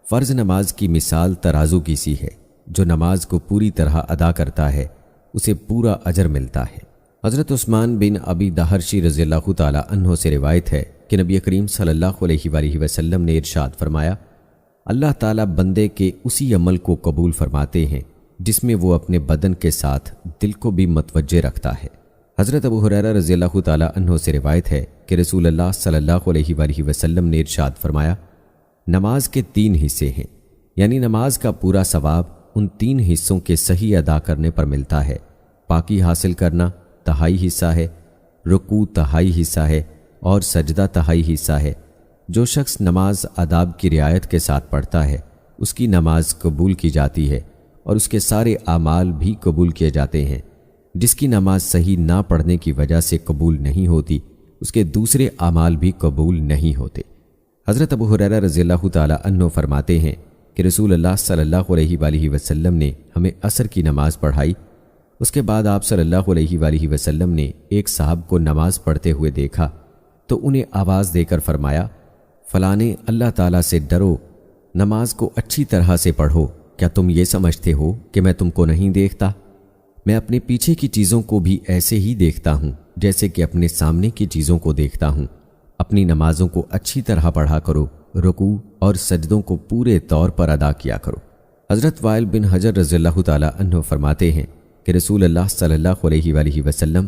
فرض نماز کی مثال ترازو کی سی ہے، جو نماز کو پوری طرح ادا کرتا ہے اسے پورا اجر ملتا ہے۔ حضرت عثمان بن ابی دہرشی رضی اللہ تعالیٰ عنہ سے روایت ہے کہ نبی کریم صلی اللہ علیہ وآلہ وسلم نے ارشاد فرمایا، اللہ تعالیٰ بندے کے اسی عمل کو قبول فرماتے ہیں جس میں وہ اپنے بدن کے ساتھ دل کو بھی متوجہ رکھتا ہے۔ حضرت ابو ہریرہ رضی اللہ تعالیٰ عنہ سے روایت ہے کہ رسول اللہ صلی اللہ علیہ وآلہ وسلم نے ارشاد فرمایا، نماز کے 3 حصے ہیں، یعنی نماز کا پورا ثواب ان 3 حصوں کے صحیح ادا کرنے پر ملتا ہے۔ پاکی حاصل کرنا 1/2 حصہ ہے، رکوع 1/2 حصہ ہے، اور سجدہ 1/2 حصہ ہے۔ جو شخص نماز آداب کی رعایت کے ساتھ پڑھتا ہے اس کی نماز قبول کی جاتی ہے، اور اس کے سارے اعمال بھی قبول کیے جاتے ہیں۔ جس کی نماز صحیح نہ پڑھنے کی وجہ سے قبول نہیں ہوتی، اس کے دوسرے اعمال بھی قبول نہیں ہوتے۔ حضرت ابو ہریرہ رضی اللہ تعالی عنہ فرماتے ہیں کہ رسول اللہ صلی اللہ علیہ وآلہ وسلم نے ہمیں عصر کی نماز پڑھائی۔ اس کے بعد آپ صلی اللہ علیہ وآلہ وسلم نے ایک صاحب کو نماز پڑھتے ہوئے دیکھا تو انہیں آواز دے کر فرمایا، فلانے اللہ تعالیٰ سے ڈرو، نماز کو اچھی طرح سے پڑھو، کیا تم یہ سمجھتے ہو کہ میں تم کو نہیں دیکھتا؟ میں اپنے پیچھے کی چیزوں کو بھی ایسے ہی دیکھتا ہوں جیسے کہ اپنے سامنے کی چیزوں کو دیکھتا ہوں۔ اپنی نمازوں کو اچھی طرح پڑھا کرو، رکوع اور سجدوں کو پورے طور پر ادا کیا کرو۔ حضرت وائل بن حجر رضی اللہ تعالی عنہ فرماتے ہیں کہ رسول اللہ صلی اللہ علیہ وآلہ وسلم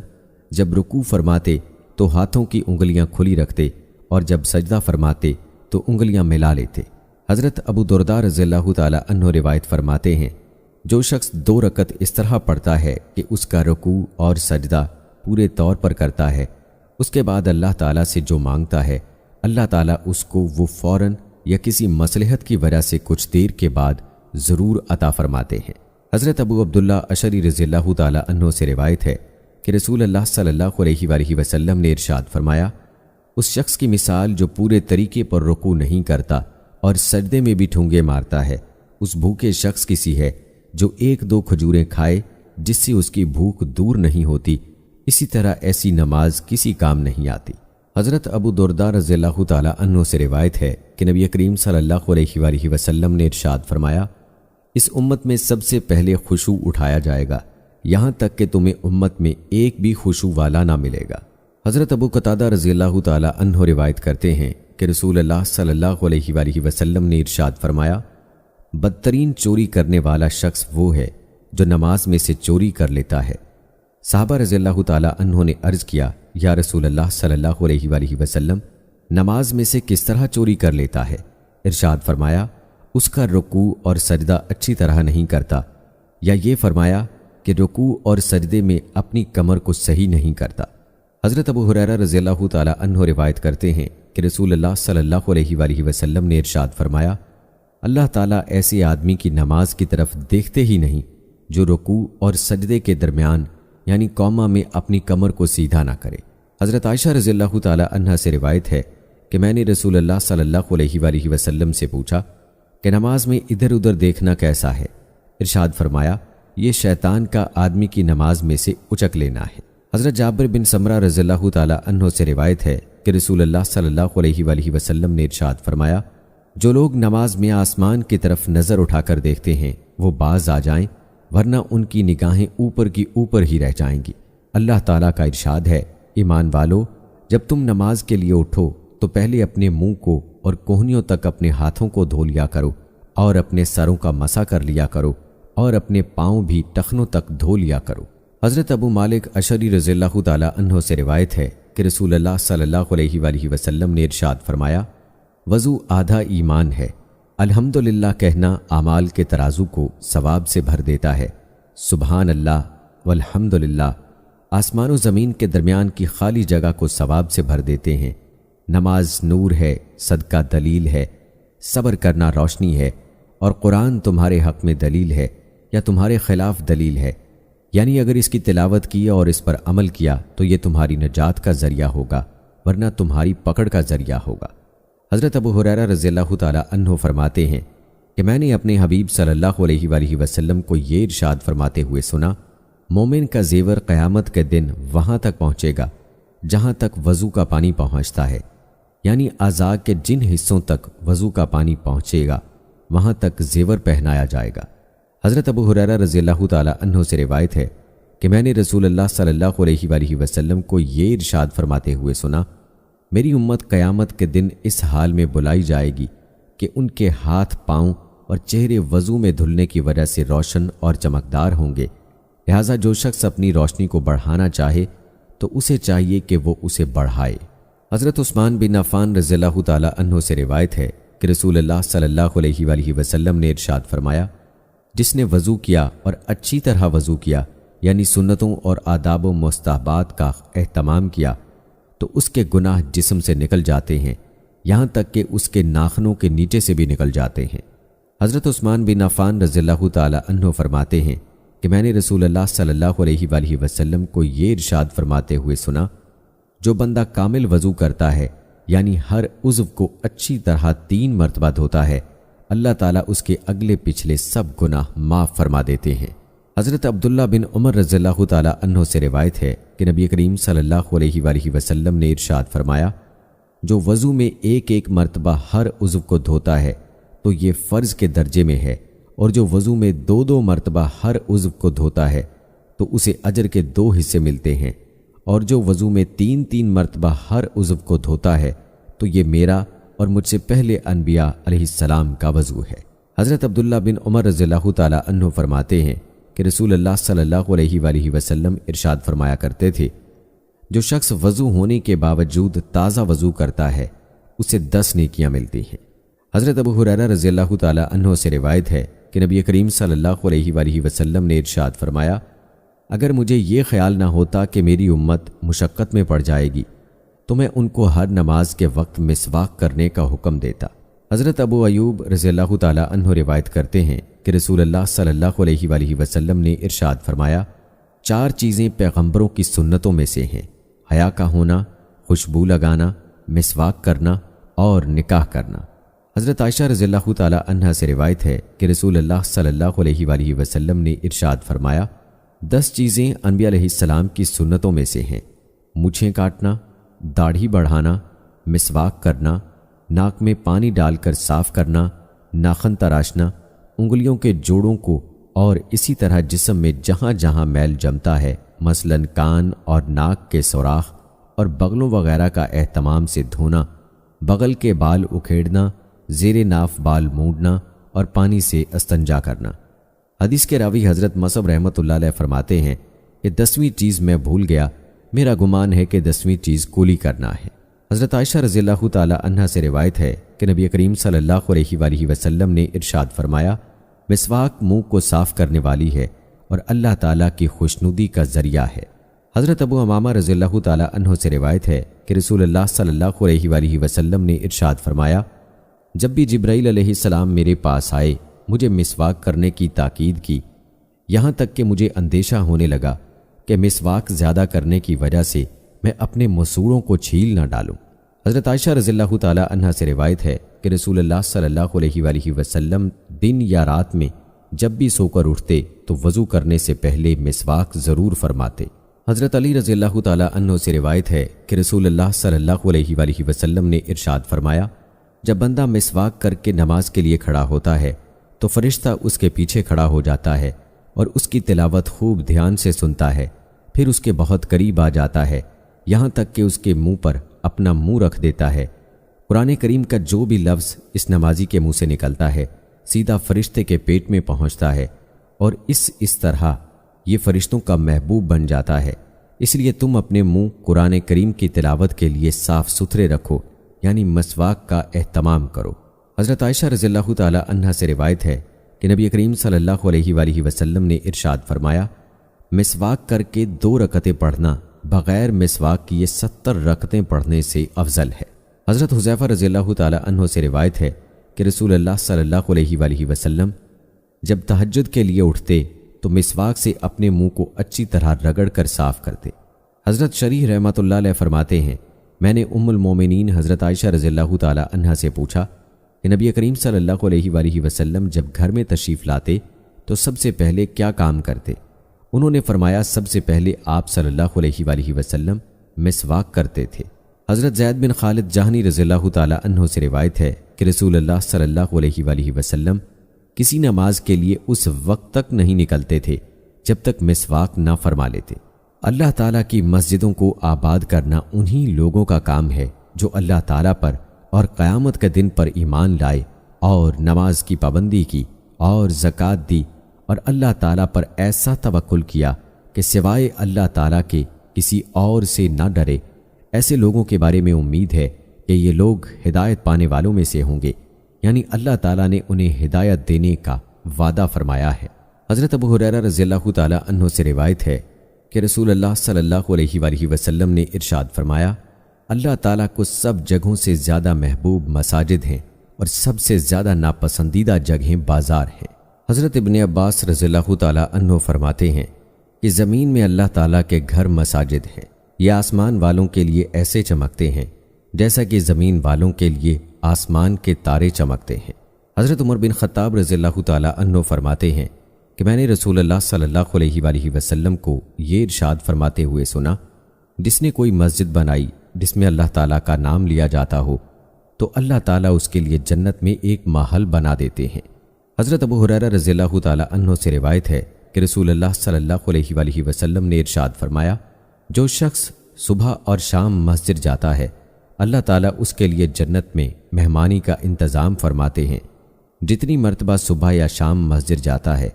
جب رکوع فرماتے تو ہاتھوں کی انگلیاں کھلی رکھتے اور جب سجدہ فرماتے تو انگلیاں ملا لیتے۔ حضرت ابو درداء رضی اللہ تعالی عنہ روایت فرماتے ہیں، جو شخص 2 رکعت اس طرح پڑھتا ہے کہ اس کا رکوع اور سجدہ پورے طور پر کرتا ہے، اس کے بعد اللہ تعالیٰ سے جو مانگتا ہے اللہ تعالیٰ اس کو وہ فوراً یا کسی مصلحت کی وجہ سے کچھ دیر کے بعد ضرور عطا فرماتے ہیں۔ حضرت ابو عبداللہ اشعری رضی اللہ تعالی عنہ سے روایت ہے کہ رسول اللہ صلی اللہ علیہ وآلہ وسلم نے ارشاد فرمایا، اس شخص کی مثال جو پورے طریقے پر رکوع نہیں کرتا اور سجدے میں بھی ٹھونگے مارتا ہے، اس بھوکے شخص کی سی ہے جو 1-2 کھجوریں کھائے جس سے اس کی بھوک دور نہیں ہوتی، اسی طرح ایسی نماز کسی کام نہیں آتی۔ حضرت ابو درداء رضی اللہ تعالی عنہ سے روایت ہے کہ نبی کریم صلی اللہ علیہ وآلہ وسلم نے ارشاد فرمایا، اس امت میں سب سے پہلے خشوع اٹھایا جائے گا، یہاں تک کہ تمہیں امت میں ایک بھی خشوع والا نہ ملے گا۔ حضرت ابو قتادہ رضی اللہ تعالی عنہ روایت کرتے ہیں کہ رسول اللہ صلی اللہ علیہ وآلہ وسلم نے ارشاد فرمایا، بدترین چوری کرنے والا شخص وہ ہے جو نماز میں سے چوری کر لیتا ہے۔ صحابہ رضی اللہ تعالی عنہ نے عرض کیا، یا رسول اللہ صلی اللہ علیہ وآلہ وسلم، نماز میں سے کس طرح چوری کر لیتا ہے؟ ارشاد فرمایا، اس کا رکوع اور سجدہ اچھی طرح نہیں کرتا، یا یہ فرمایا کہ رکوع اور سجدے میں اپنی کمر کو صحیح نہیں کرتا۔ حضرت ابو ہریرہ رضی اللہ تعالی عنہ روایت کرتے ہیں کہ رسول اللہ صلی اللہ علیہ وآلہ وسلم نے ارشاد فرمایا، اللہ تعالیٰ ایسے آدمی کی نماز کی طرف دیکھتے ہی نہیں جو رکوع اور سجدے کے درمیان یعنی قوما میں اپنی کمر کو سیدھا نہ کرے۔ حضرت عائشہ رضی اللہ تعالی عنہا سے روایت ہے کہ میں نے رسول اللہ صلی اللہ علیہ وآلہ وسلم سے پوچھا کہ نماز میں ادھر ادھر دیکھنا کیسا ہے؟ ارشاد فرمایا، یہ شیطان کا آدمی کی نماز میں سے اچک لینا ہے۔ حضرت جابر بن سمرہ رضی اللہ تعالی عنہ سے روایت ہے کہ رسول اللہ صلی اللہ علیہ وآلہ وسلم نے ارشاد فرمایا، جو لوگ نماز میں آسمان کی طرف نظر اٹھا کر دیکھتے ہیں وہ باز آ جائیں، ورنہ ان کی نگاہیں اوپر کی اوپر ہی رہ جائیں گی۔ اللہ تعالیٰ کا ارشاد ہے، ایمان والو، جب تم نماز کے لیے اٹھو تو پہلے اپنے منہ کو اور کوہنیوں تک اپنے ہاتھوں کو دھو لیا کرو اور اپنے سروں کا مسح کر لیا کرو اور اپنے پاؤں بھی ٹخنوں تک دھو لیا کرو۔ حضرت ابو مالک اشعری رضی اللہ تعالی عنہ سے روایت ہے کہ رسول اللہ صلی اللہ علیہ وآلہ وسلم نے ارشاد فرمایا، وضو آدھا ایمان ہے، الحمدللہ کہنا اعمال کے ترازو کو ثواب سے بھر دیتا ہے، سبحان اللہ والحمدللہ آسمان و زمین کے درمیان کی خالی جگہ کو ثواب سے بھر دیتے ہیں، نماز نور ہے، صدقہ دلیل ہے، صبر کرنا روشنی ہے، اور قرآن تمہارے حق میں دلیل ہے یا تمہارے خلاف دلیل ہے، یعنی اگر اس کی تلاوت کی اور اس پر عمل کیا تو یہ تمہاری نجات کا ذریعہ ہوگا ورنہ تمہاری پکڑ کا ذریعہ ہوگا۔ حضرت ابو ہریرہ رضی اللہ تعالی عنہ فرماتے ہیں کہ میں نے اپنے حبیب صلی اللہ علیہ وآلہ وسلم کو یہ ارشاد فرماتے ہوئے سنا، مومن کا زیور قیامت کے دن وہاں تک پہنچے گا جہاں تک وضو کا پانی پہنچتا ہے، یعنی اعضاء کے جن حصوں تک وضو کا پانی پہنچے گا وہاں تک زیور پہنایا جائے گا۔ حضرت ابو ہریرہ رضی اللہ تعالی عنہ سے روایت ہے کہ میں نے رسول اللہ صلی اللہ علیہ وآلہ وسلم کو یہ ارشاد فرماتے ہوئے سنا، میری امت قیامت کے دن اس حال میں بلائی جائے گی کہ ان کے ہاتھ، پاؤں اور چہرے وضو میں دھلنے کی وجہ سے روشن اور چمکدار ہوں گے، لہٰذا جو شخص اپنی روشنی کو بڑھانا چاہے تو اسے چاہیے کہ وہ اسے بڑھائے۔ حضرت عثمان بن عفان رضی اللہ تعالی عنہ سے روایت ہے کہ رسول اللہ صلی اللہ علیہ وآلہ وسلم نے ارشاد فرمایا، جس نے وضو کیا اور اچھی طرح وضو کیا یعنی سنتوں اور آداب و مستحبات کا اہتمام کیا تو اس کے گناہ جسم سے نکل جاتے ہیں، یہاں تک کہ اس کے ناخنوں کے نیچے سے بھی نکل جاتے ہیں۔ حضرت عثمان بن عفان رضی اللہ تعالی عنہ فرماتے ہیں کہ میں نے رسول اللہ صلی اللہ علیہ وآلہ وسلم کو یہ ارشاد فرماتے ہوئے سنا، جو بندہ کامل وضو کرتا ہے یعنی ہر عضو کو اچھی طرح 3 مرتبہ دھوتا ہے، اللہ تعالیٰ اس کے اگلے پچھلے سب گناہ معاف فرما دیتے ہیں۔ حضرت عبداللہ بن عمر رضی اللہ تعالی عنہ سے روایت ہے کہ نبی کریم صلی اللہ علیہ وآلہ وسلم نے ارشاد فرمایا، جو وضو میں ایک ایک مرتبہ ہر عضو کو دھوتا ہے تو یہ فرض کے درجے میں ہے، اور جو وضو میں 2 مرتبہ ہر عضو کو دھوتا ہے تو اسے اجر کے 2 حصے ملتے ہیں، اور جو وضو میں 3 مرتبہ ہر عضو کو دھوتا ہے تو یہ میرا اور مجھ سے پہلے انبیاء علیہ السلام کا وضو ہے۔ حضرت عبداللہ بن عمر رضی اللہ تعالی عنہ فرماتے ہیں کہ رسول اللہ صلی اللہ علیہ وآلہ وسلم ارشاد فرمایا کرتے تھے، جو شخص وضو ہونے کے باوجود تازہ وضو کرتا ہے اسے 10 نیکیاں ملتی ہیں۔ حضرت ابو ہریرہ رضی اللہ تعالی عنہ سے روایت ہے کہ نبی کریم صلی اللہ علیہ وآلہ وسلم نے ارشاد فرمایا، اگر مجھے یہ خیال نہ ہوتا کہ میری امت مشقت میں پڑ جائے گی تو میں ان کو ہر نماز کے وقت مسواک کرنے کا حکم دیتا۔ حضرت ابو ایوب رضی اللہ تعالی عنہ روایت کرتے ہیں کہ رسول اللہ صلی اللہ علیہ وآلہ وسلم نے ارشاد فرمایا، 4 چیزیں پیغمبروں کی سنتوں میں سے ہیں، حیا کا ہونا، خوشبو لگانا، مسواک کرنا اور نکاح کرنا۔ حضرت عائشہ رضی اللہ تعالی عنہا سے روایت ہے کہ رسول اللہ صلی اللہ علیہ وآلہ وسلم نے ارشاد فرمایا، 10 چیزیں انبیاء علیہ السلام کی سنتوں میں سے ہیں، مونچھیں کاٹنا، داڑھی بڑھانا، مسواک کرنا، ناک میں پانی ڈال کر صاف کرنا، ناخن تراشنا، انگلیوں کے جوڑوں کو اور اسی طرح جسم میں جہاں جہاں میل جمتا ہے مثلاً کان اور ناک کے سوراخ اور بغلوں وغیرہ کا اہتمام سے دھونا، بغل کے بال اکھیڑنا، زیر ناف بال مونڈنا اور پانی سے استنجا کرنا۔ حدیث کے راوی حضرت مصعب رحمۃ اللہ علیہ فرماتے ہیں کہ 10ویں چیز میں بھول گیا، میرا گمان ہے کہ 10ویں چیز کولی کرنا ہے۔ حضرت عائشہ رضی اللہ تعالی عنہا سے روایت ہے کہ نبی کریم صلی اللہ علیہ وآلہ وسلم نے ارشاد فرمایا، مسواک منہ کو صاف کرنے والی ہے اور اللہ تعالیٰ کی خوشنودی کا ذریعہ ہے۔ حضرت ابو امامہ رضی اللہ تعالی عنہ سے روایت ہے کہ رسول اللہ صلی اللہ علیہ وآلہ وسلم نے ارشاد فرمایا، جب بھی جبرائیل علیہ السلام میرے پاس آئے مجھے مسواک کرنے کی تاکید کی، یہاں تک کہ مجھے اندیشہ ہونے لگا کہ مسواک زیادہ کرنے کی وجہ سے میں اپنے مسوڑوں کو چھیل نہ ڈالوں۔ حضرت عائشہ رضی اللہ تعالی عنہا سے روایت ہے کہ رسول اللہ صلی اللہ علیہ وآلہ وسلم دن یا رات میں جب بھی سو کر اٹھتے تو وضو کرنے سے پہلے مسواک ضرور فرماتے۔ حضرت علی رضی اللہ تعالی عنہ سے روایت ہے کہ رسول اللہ صلی اللہ علیہ وآلہ وسلم نے ارشاد فرمایا، جب بندہ مسواک کر کے نماز کے لیے کھڑا ہوتا ہے تو فرشتہ اس کے پیچھے کھڑا ہو جاتا ہے اور اس کی تلاوت خوب دھیان سے سنتا ہے، پھر اس کے بہت قریب آ جاتا ہے، یہاں تک کہ اس کے منہ پر اپنا منہ رکھ دیتا ہے۔ قرآن کریم کا جو بھی لفظ اس نمازی کے منہ سے نکلتا ہے سیدھا فرشتے کے پیٹ میں پہنچتا ہے اور اس طرح یہ فرشتوں کا محبوب بن جاتا ہے۔ اس لیے تم اپنے منہ قرآن کریم کی تلاوت کے لیے صاف ستھرے رکھو، یعنی مسواک کا اہتمام کرو۔ حضرت عائشہ رضی اللہ تعالی عنہا سے روایت ہے کہ نبی کریم صلی اللہ علیہ وآلہ وسلم نے ارشاد فرمایا، مسواک کر کے 2 رکعتیں پڑھنا بغیر مسواک کیے 70 رکعتیں پڑھنے سے افضل ہے۔ حضرت حذیفہ رضی اللہ تعالی عنہ سے روایت ہے کہ رسول اللہ صلی اللہ علیہ وآلہ وسلم جب تہجد کے لیے اٹھتے تو مسواک سے اپنے منہ کو اچھی طرح رگڑ کر صاف کرتے۔ حضرت شریح رحمۃ اللہ علیہ فرماتے ہیں، میں نے ام المومنین حضرت عائشہ رضی اللہ تعالی عنہا سے پوچھا کہ نبی کریم صلی اللہ علیہ وآلہ وسلم جب گھر میں تشریف لاتے تو سب سے پہلے کیا کام کرتے؟ انہوں نے فرمایا، سب سے پہلے آپ صلی اللہ علیہ وآلہ وسلم مسواک کرتے تھے۔ حضرت زید بن خالد جہنی رضی اللہ تعالی عنہ سے روایت ہے کہ رسول اللہ صلی اللہ علیہ وآلہ وسلم کسی نماز کے لیے اس وقت تک نہیں نکلتے تھے جب تک مسواک نہ فرما لیتے۔ اللہ تعالیٰ کی مسجدوں کو آباد کرنا انہی لوگوں کا کام ہے جو اللہ تعالیٰ پر اور قیامت کے دن پر ایمان لائے اور نماز کی پابندی کی اور زکوٰۃ دی اور اللہ تعالیٰ پر ایسا توکل کیا کہ سوائے اللہ تعالیٰ کے کسی اور سے نہ ڈرے۔ ایسے لوگوں کے بارے میں امید ہے کہ یہ لوگ ہدایت پانے والوں میں سے ہوں گے، یعنی اللہ تعالیٰ نے انہیں ہدایت دینے کا وعدہ فرمایا ہے۔ حضرت ابو ہریرہ رضی اللہ تعالی عنہ سے روایت ہے کہ رسول اللہ صلی اللہ علیہ وآلہ وسلم نے ارشاد فرمایا، اللہ تعالیٰ کو سب جگہوں سے زیادہ محبوب مساجد ہیں اور سب سے زیادہ ناپسندیدہ جگہیں بازار ہیں۔ حضرت ابن عباس رضی اللہ تعالیٰ عنہ فرماتے ہیں کہ زمین میں اللہ تعالیٰ کے گھر مساجد ہیں، یہ آسمان والوں کے لیے ایسے چمکتے ہیں جیسا کہ زمین والوں کے لیے آسمان کے تارے چمکتے ہیں۔ حضرت عمر بن خطاب رضی اللہ تعالیٰ عنہ فرماتے ہیں کہ میں نے رسول اللہ صلی اللہ علیہ وآلہ وسلم کو یہ ارشاد فرماتے ہوئے سنا، جس نے کوئی مسجد بنائی جس میں اللہ تعالیٰ کا نام لیا جاتا ہو تو اللہ تعالیٰ اس کے لیے جنت میں ایک محل بنا دیتے ہیں۔ حضرت ابو ہریرہ رضی اللہ تعالیٰ عنہ سے روایت ہے کہ رسول اللہ صلی اللہ علیہ وآلہ وسلم نے ارشاد فرمایا، جو شخص صبح اور شام مسجد جاتا ہے اللہ تعالیٰ اس کے لیے جنت میں مہمانی کا انتظام فرماتے ہیں۔ جتنی مرتبہ صبح یا شام مسجد جاتا ہے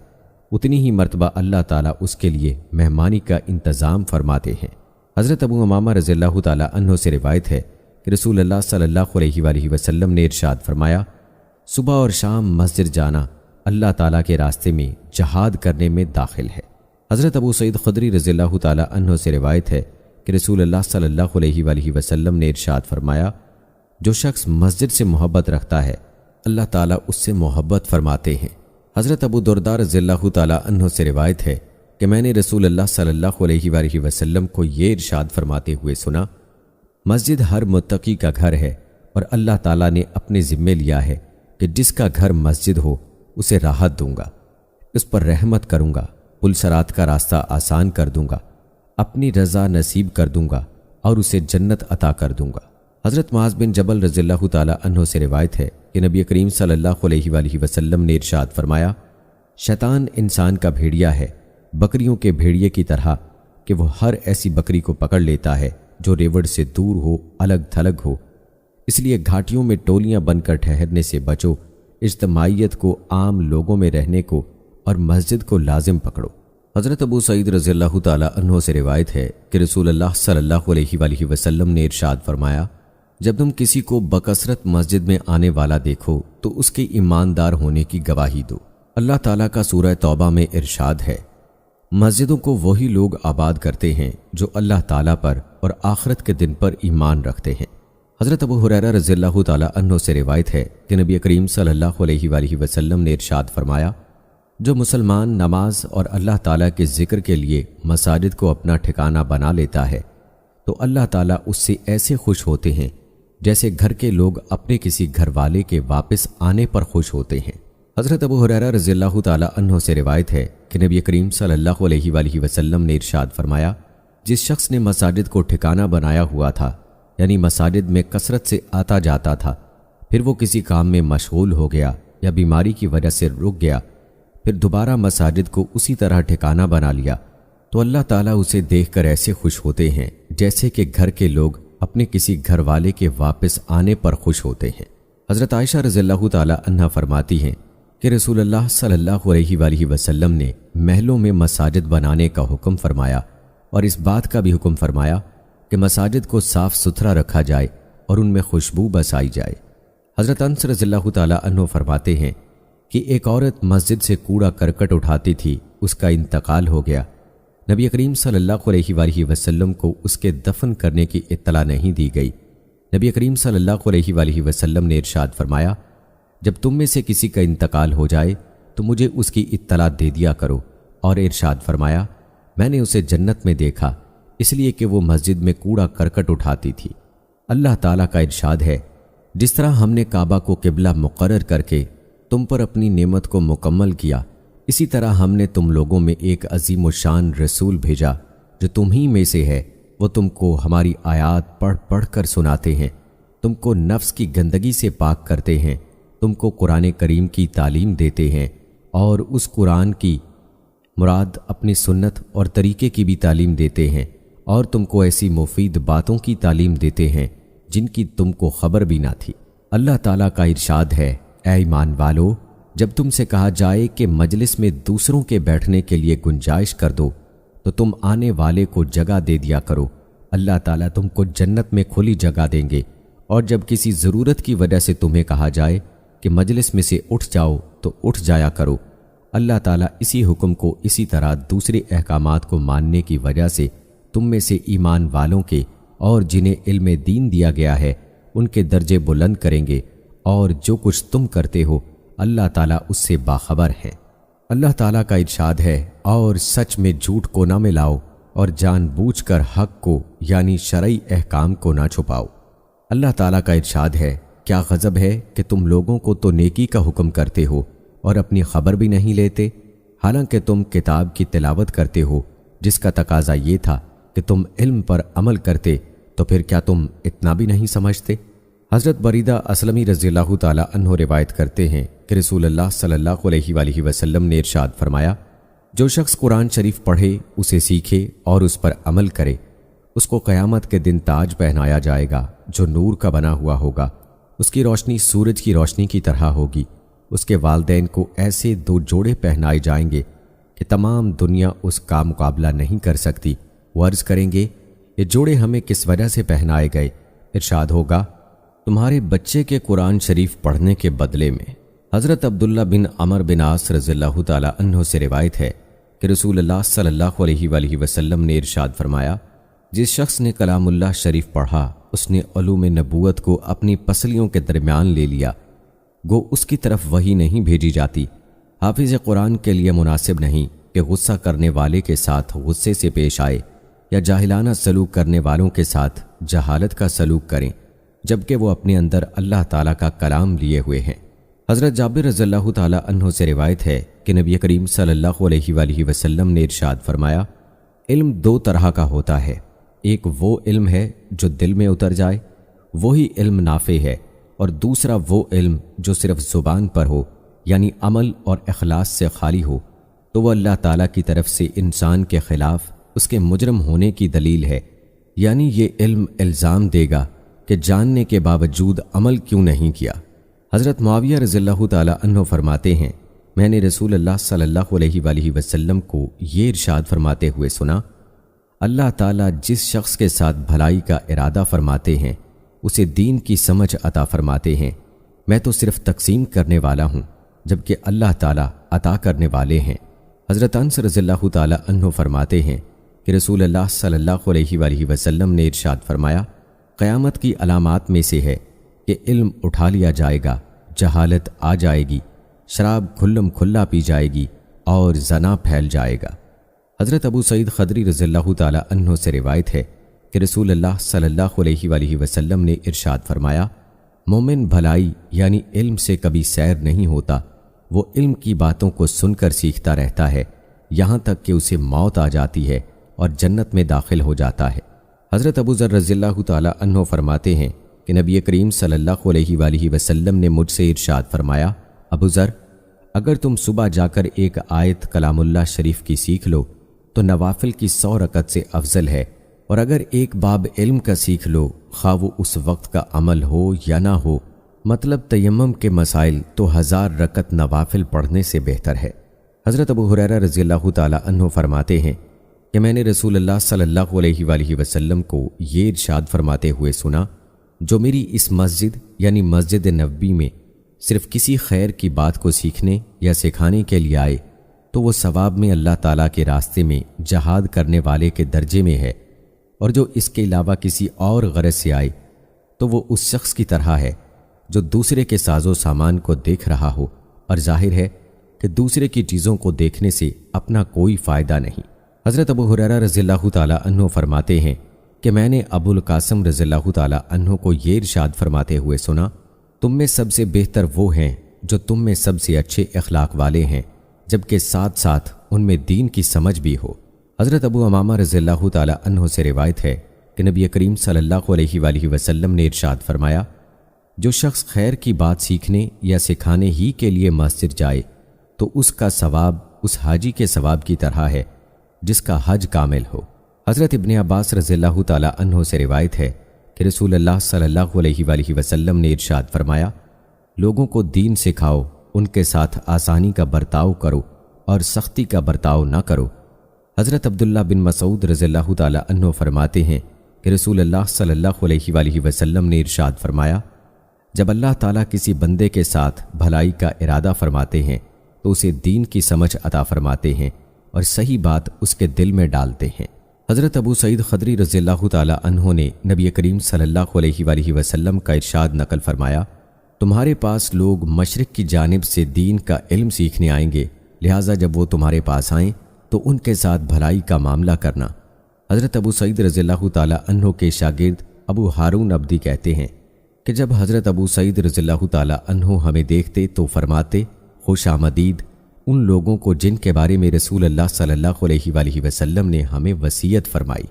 اتنی ہی مرتبہ اللہ تعالیٰ اس کے لیے مہمانی کا انتظام فرماتے ہیں۔ حضرت ابو امامہ رضی اللہ تعالیٰ عنہ سے روایت ہے کہ رسول اللہ صلی اللہ علیہ وآلہ وسلم نے ارشاد فرمایا، صبح اور شام مسجد جانا اللہ تعالیٰ کے راستے میں جہاد کرنے میں داخل ہے۔ حضرت ابو سعید خدری رضی اللہ تعالیٰ عنہ سے روایت ہے کہ رسول اللہ صلی اللہ علیہ وآلہ وسلم نے ارشاد فرمایا، جو شخص مسجد سے محبت رکھتا ہے اللہ تعالیٰ اس سے محبت فرماتے ہیں۔ حضرت ابو درداء رضی اللہ تعالیٰ عنہ سے روایت ہے کہ میں نے رسول اللہ صلی اللہ علیہ وآلہ وسلم کو یہ ارشاد فرماتے ہوئے سنا، مسجد ہر متقی کا گھر ہے اور اللہ تعالیٰ نے اپنے ذمے لیا ہے کہ جس کا گھر مسجد ہو اسے راحت دوں گا، اس پر رحمت کروں گا، پل صراط کا راستہ آسان کر دوں گا، اپنی رضا نصیب کر دوں گا اور اسے جنت عطا کر دوں گا۔ حضرت معاذ بن جبل رضی اللہ تعالیٰ عنہ سے روایت ہے کہ نبی کریم صلی اللہ علیہ وآلہ وسلم نے ارشاد فرمایا، شیطان انسان کا بھیڑیا ہے بکریوں کے بھیڑیے کی طرح کہ وہ ہر ایسی بکری کو پکڑ لیتا ہے جو ریوڑ سے دور ہو، الگ تھلگ ہو، اس لیے گھاٹیوں میں ٹولیاں بن کر ٹھہرنے سے بچو، اجتماعیت کو، عام لوگوں میں رہنے کو اور مسجد کو لازم پکڑو۔ حضرت ابو سعید رضی اللہ تعالیٰ عنہ سے روایت ہے کہ رسول اللہ صلی اللہ علیہ وآلہ وسلم نے ارشاد فرمایا، جب تم کسی کو بکثرت مسجد میں آنے والا دیکھو تو اس کے ایماندار ہونے کی گواہی دو۔ اللہ تعالیٰ کا سورہ توبہ میں ارشاد ہے، مسجدوں کو وہی لوگ آباد کرتے ہیں جو اللہ تعالیٰ پر اور آخرت کے دن پر ایمان رکھتے ہیں۔ حضرت ابو ہریرہ رضی اللہ تعالیٰ عنہ سے روایت ہے کہ نبی کریم صلی اللہ علیہ وآلہ وسلم نے ارشاد فرمایا، جو مسلمان نماز اور اللہ تعالیٰ کے ذکر کے لیے مساجد کو اپنا ٹھکانہ بنا لیتا ہے تو اللہ تعالیٰ اس سے ایسے خوش ہوتے ہیں جیسے گھر کے لوگ اپنے کسی گھر والے کے واپس آنے پر خوش ہوتے ہیں۔ حضرت ابو ہریرہ رضی اللہ تعالیٰ عنہ سے روایت ہے کہ نبی کریم صلی اللہ علیہ وآلہ وسلم نے ارشاد فرمایا، جس شخص نے مساجد کو ٹھکانہ بنایا ہوا تھا، یعنی مساجد میں کثرت سے آتا جاتا تھا، پھر وہ کسی کام میں مشغول ہو گیا یا بیماری کی وجہ سے رک گیا، پھر دوبارہ مساجد کو اسی طرح ٹھکانہ بنا لیا، تو اللہ تعالیٰ اسے دیکھ کر ایسے خوش ہوتے ہیں جیسے کہ گھر کے لوگ اپنے کسی گھر والے کے واپس آنے پر خوش ہوتے ہیں۔ حضرت عائشہ رضی اللہ تعالیٰ عنہا فرماتی ہیں کہ رسول اللہ صلی اللہ علیہ وآلہ وسلم نے محلوں میں مساجد بنانے کا حکم فرمایا اور اس بات کا بھی حکم فرمایا کہ مساجد کو صاف ستھرا رکھا جائے اور ان میں خوشبو بسائی جائے۔ حضرت انس رضی اللہ تعالیٰ عنہ فرماتے ہیں کہ ایک عورت مسجد سے کوڑا کرکٹ اٹھاتی تھی، اس کا انتقال ہو گیا، نبی کریم صلی اللہ علیہ وآلہ وسلم کو اس کے دفن کرنے کی اطلاع نہیں دی گئی۔ نبی کریم صلی اللہ علیہ وآلہ وسلم نے ارشاد فرمایا، جب تم میں سے کسی کا انتقال ہو جائے تو مجھے اس کی اطلاع دے دیا کرو، اور ارشاد فرمایا، میں نے اسے جنت میں دیکھا اس لیے کہ وہ مسجد میں کوڑا کرکٹ اٹھاتی تھی۔ اللہ تعالیٰ کا ارشاد ہے، جس طرح ہم نے کعبہ کو قبلہ مقرر کر کے تم پر اپنی نعمت کو مکمل کیا، اسی طرح ہم نے تم لوگوں میں ایک عظیم الشان رسول بھیجا جو تم ہی میں سے ہے، وہ تم کو ہماری آیات پڑھ پڑھ کر سناتے ہیں، تم کو نفس کی گندگی سے پاک کرتے ہیں، تم کو قرآن کریم کی تعلیم دیتے ہیں، اور اس قرآن کی مراد اپنی سنت اور طریقے کی بھی تعلیم دیتے ہیں، اور تم کو ایسی مفید باتوں کی تعلیم دیتے ہیں جن کی تم کو خبر بھی نہ تھی۔ اللہ تعالیٰ کا ارشاد ہے، اے ایمان والو، جب تم سے کہا جائے کہ مجلس میں دوسروں کے بیٹھنے کے لیے گنجائش کر دو تو تم آنے والے کو جگہ دے دیا کرو، اللہ تعالیٰ تم کو جنت میں کھلی جگہ دیں گے۔ اور جب کسی ضرورت کی وجہ سے تمہیں کہا جائے کہ مجلس میں سے اٹھ جاؤ تو اٹھ جایا کرو، اللہ تعالیٰ اسی حکم کو اسی طرح دوسرے احکامات کو ماننے کی وجہ سے تم میں سے ایمان والوں کے اور جنہیں علم دین دیا گیا ہے ان کے درجے بلند کریں گے، اور جو کچھ تم کرتے ہو اللہ تعالیٰ اس سے باخبر ہے۔ اللہ تعالیٰ کا ارشاد ہے، اور سچ میں جھوٹ کو نہ ملاؤ اور جان بوجھ کر حق کو یعنی شرعی احکام کو نہ چھپاؤ۔ اللہ تعالیٰ کا ارشاد ہے، کیا غضب ہے کہ تم لوگوں کو تو نیکی کا حکم کرتے ہو اور اپنی خبر بھی نہیں لیتے، حالانکہ تم کتاب کی تلاوت کرتے ہو جس کا تقاضا یہ تھا کہ تم علم پر عمل کرتے، تو پھر کیا تم اتنا بھی نہیں سمجھتے؟ حضرت بریدہ اسلمی رضی اللہ تعالیٰ عنہ روایت کرتے ہیں کہ رسول اللہ صلی اللہ علیہ وآلہ وسلم نے ارشاد فرمایا، جو شخص قرآن شریف پڑھے، اسے سیکھے اور اس پر عمل کرے، اس کو قیامت کے دن تاج پہنایا جائے گا جو نور کا بنا ہوا ہوگا، اس کی روشنی سورج کی روشنی کی طرح ہوگی۔ اس کے والدین کو ایسے 2 جوڑے پہنائے جائیں گے کہ تمام دنیا اس کا مقابلہ نہیں کر سکتی۔ وہ عرض کریں گے، یہ جوڑے ہمیں کس وجہ سے پہنائے گئے؟ ارشاد ہوگا، تمہارے بچے کے قرآن شریف پڑھنے کے بدلے میں۔ حضرت عبداللہ بن عمر بن عاص رضی اللہ تعالیٰ عنہ سے روایت ہے کہ رسول اللہ صلی اللہ علیہ وآلہ وسلم نے ارشاد فرمایا، جس شخص نے کلام اللہ شریف پڑھا اس نے علوم نبوت کو اپنی پسلیوں کے درمیان لے لیا، گو اس کی طرف وحی نہیں بھیجی جاتی۔ حافظ قرآن کے لیے مناسب نہیں کہ غصہ کرنے والے کے ساتھ غصے سے پیش آئے یا جاہلانہ سلوک کرنے والوں کے ساتھ جہالت کا سلوک کریں، جبکہ وہ اپنے اندر اللہ تعالیٰ کا کلام لیے ہوئے ہیں۔ حضرت جابر رضی اللہ تعالیٰ عنہ سے روایت ہے کہ نبی کریم صلی اللہ علیہ وآلہ وسلم نے ارشاد فرمایا، علم 2 طرح کا ہوتا ہے، ایک وہ علم ہے جو دل میں اتر جائے، وہی علم نافع ہے، اور دوسرا وہ علم جو صرف زبان پر ہو یعنی عمل اور اخلاص سے خالی ہو، تو وہ اللہ تعالیٰ کی طرف سے انسان کے خلاف اس کے مجرم ہونے کی دلیل ہے، یعنی یہ علم الزام دے گا کہ جاننے کے باوجود عمل کیوں نہیں کیا۔ حضرت معاویہ رضی اللہ تعالیٰ عنہ فرماتے ہیں، میں نے رسول اللہ صلی اللہ علیہ وآلہ وسلم کو یہ ارشاد فرماتے ہوئے سنا، اللہ تعالیٰ جس شخص کے ساتھ بھلائی کا ارادہ فرماتے ہیں اسے دین کی سمجھ عطا فرماتے ہیں، میں تو صرف تقسیم کرنے والا ہوں جبکہ اللہ تعالیٰ عطا کرنے والے ہیں۔ حضرت انس رضی اللہ تعالیٰ عنہ فرماتے ہیں کہ رسول اللہ صلی اللہ علیہ وآلہ وسلم نے ارشاد فرمایا، قیامت کی علامات میں سے ہے کہ علم اٹھا لیا جائے گا، جہالت آ جائے گی، شراب کھلم کھلا پی جائے گی اور زنا پھیل جائے گا۔ حضرت ابو سعید خدری رضی اللہ تعالیٰ عنہ سے روایت ہے کہ رسول اللہ صلی اللہ علیہ وآلہ وسلم نے ارشاد فرمایا، مومن بھلائی یعنی علم سے کبھی سیر نہیں ہوتا، وہ علم کی باتوں کو سن کر سیکھتا رہتا ہے یہاں تک کہ اسے موت آ جاتی ہے اور جنت میں داخل ہو جاتا ہے۔ حضرت ابو ذر رضی اللہ تعالیٰ عنہ فرماتے ہیں کہ نبی کریم صلی اللہ علیہ وآلہ وسلم نے مجھ سے ارشاد فرمایا، ابو ذر، اگر تم صبح جا کر ایک آیت کلام اللہ شریف کی سیکھ لو تو نوافل کی 100 رکعت سے افضل ہے، اور اگر ایک باب علم کا سیکھ لو خواہ وہ اس وقت کا عمل ہو یا نہ ہو، مطلب تیمم کے مسائل، تو 1000 رکعت نوافل پڑھنے سے بہتر ہے۔ حضرت ابو ہریرہ رضی اللہ تعالیٰ عنہ فرماتے ہیں کہ میں نے رسول اللہ صلی اللہ علیہ وآلہ وسلم کو یہ ارشاد فرماتے ہوئے سنا، جو میری اس مسجد یعنی مسجد نبوی میں صرف کسی خیر کی بات کو سیکھنے یا سکھانے کے لیے آئے تو وہ ثواب میں اللہ تعالیٰ کے راستے میں جہاد کرنے والے کے درجے میں ہے، اور جو اس کے علاوہ کسی اور غرض سے آئے تو وہ اس شخص کی طرح ہے جو دوسرے کے ساز و سامان کو دیکھ رہا ہو، اور ظاہر ہے کہ دوسرے کی چیزوں کو دیکھنے سے اپنا کوئی فائدہ نہیں۔ حضرت ابو ہریرہ رضی اللہ تعالیٰ عنہ فرماتے ہیں کہ میں نے ابو القاسم رضی اللہ تعالیٰ عنہ کو یہ ارشاد فرماتے ہوئے سنا، تم میں سب سے بہتر وہ ہیں جو تم میں سب سے اچھے اخلاق والے ہیں، جبکہ ساتھ ساتھ ان میں دین کی سمجھ بھی ہو۔ حضرت ابو امامہ رضی اللہ تعالیٰ عنہ سے روایت ہے کہ نبی کریم صلی اللہ علیہ وآلہ وسلم نے ارشاد فرمایا، جو شخص خیر کی بات سیکھنے یا سکھانے ہی کے لیے مسجد جائے تو اس کا ثواب اس حاجی کے ثواب کی طرح ہے جس کا حج کامل ہو۔ حضرت ابن عباس رضی اللہ تعالیٰ عنہ سے روایت ہے کہ رسول اللہ صلی اللہ علیہ وآلہ وسلم نے ارشاد فرمایا، لوگوں کو دین سکھاؤ، ان کے ساتھ آسانی کا برتاؤ کرو اور سختی کا برتاؤ نہ کرو۔ حضرت عبداللہ بن مسعود رضی اللہ تعالیٰ عنہ فرماتے ہیں کہ رسول اللہ صلی اللہ علیہ وآلہ وسلم نے ارشاد فرمایا، جب اللہ تعالیٰ کسی بندے کے ساتھ بھلائی کا ارادہ فرماتے ہیں تو اسے دین کی سمجھ عطا فرماتے ہیں اور صحیح بات اس کے دل میں ڈالتے ہیں۔ حضرت ابو سعید خدری رضی اللہ تعالیٰ عنہ نے نبی کریم صلی اللہ علیہ وآلہ وسلم کا ارشاد نقل فرمایا تمہارے پاس لوگ مشرق کی جانب سے دین کا علم سیکھنے آئیں گے، لہٰذا جب وہ تمہارے پاس آئیں تو ان کے ساتھ بھلائی کا معاملہ کرنا۔ حضرت ابو سعید رضی اللہ تعالیٰ عنہ کے شاگرد ابو ہارون عبدی کہتے ہیں کہ جب حضرت ابو سعید رضی اللہ تعالیٰ عنہ ہمیں دیکھتے تو فرماتے، خوش آمدید ان لوگوں کو جن کے بارے میں رسول اللہ صلی اللہ علیہ وآلہ وسلم نے ہمیں وصیت فرمائی۔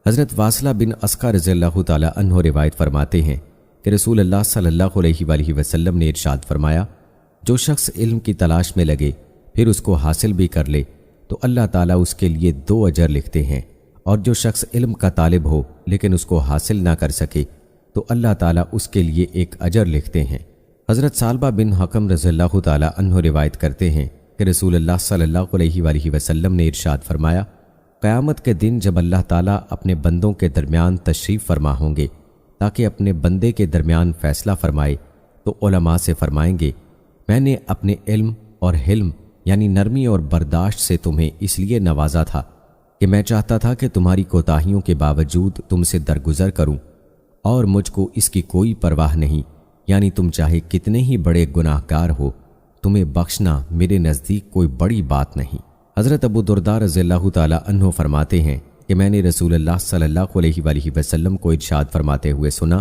حضرت واصلہ بن اسقا رضی اللہ تعالیٰ عنہ روایت فرماتے ہیں کہ رسول اللہ صلی اللہ علیہ وآلہ وسلم نے ارشاد فرمایا، جو شخص علم کی تلاش میں لگے پھر اس کو حاصل بھی کر لے تو اللہ تعالیٰ اس کے لیے 2 اجر لکھتے ہیں، اور جو شخص علم کا طالب ہو لیکن اس کو حاصل نہ کر سکے تو اللہ تعالیٰ اس کے لیے 1 اجر لکھتے ہیں۔ حضرت ثعلبہ بن حکم رضی اللہ تعالیٰ عنہ روایت کرتے ہیں کہ رسول اللہ صلی اللہ علیہ وآلہ وسلم نے ارشاد فرمایا، قیامت کے دن جب اللہ تعالیٰ اپنے بندوں کے درمیان تشریف فرما ہوں گے تاکہ اپنے بندے کے درمیان فیصلہ فرمائے تو علماء سے فرمائیں گے، میں نے اپنے علم اور حلم یعنی نرمی اور برداشت سے تمہیں اس لیے نوازا تھا کہ میں چاہتا تھا کہ تمہاری کوتاہیوں کے باوجود تم سے درگزر کروں، اور مجھ کو اس کی کوئی پرواہ نہیں، یعنی تم چاہے کتنے ہی بڑے گناہ گار ہو، تمہیں بخشنا میرے نزدیک کوئی بڑی بات نہیں۔ حضرت ابو درداء رضی اللہ تعالیٰ عنہ فرماتے ہیں کہ میں نے رسول اللہ صلی اللہ علیہ وآلہ وسلم کو ارشاد فرماتے ہوئے سنا،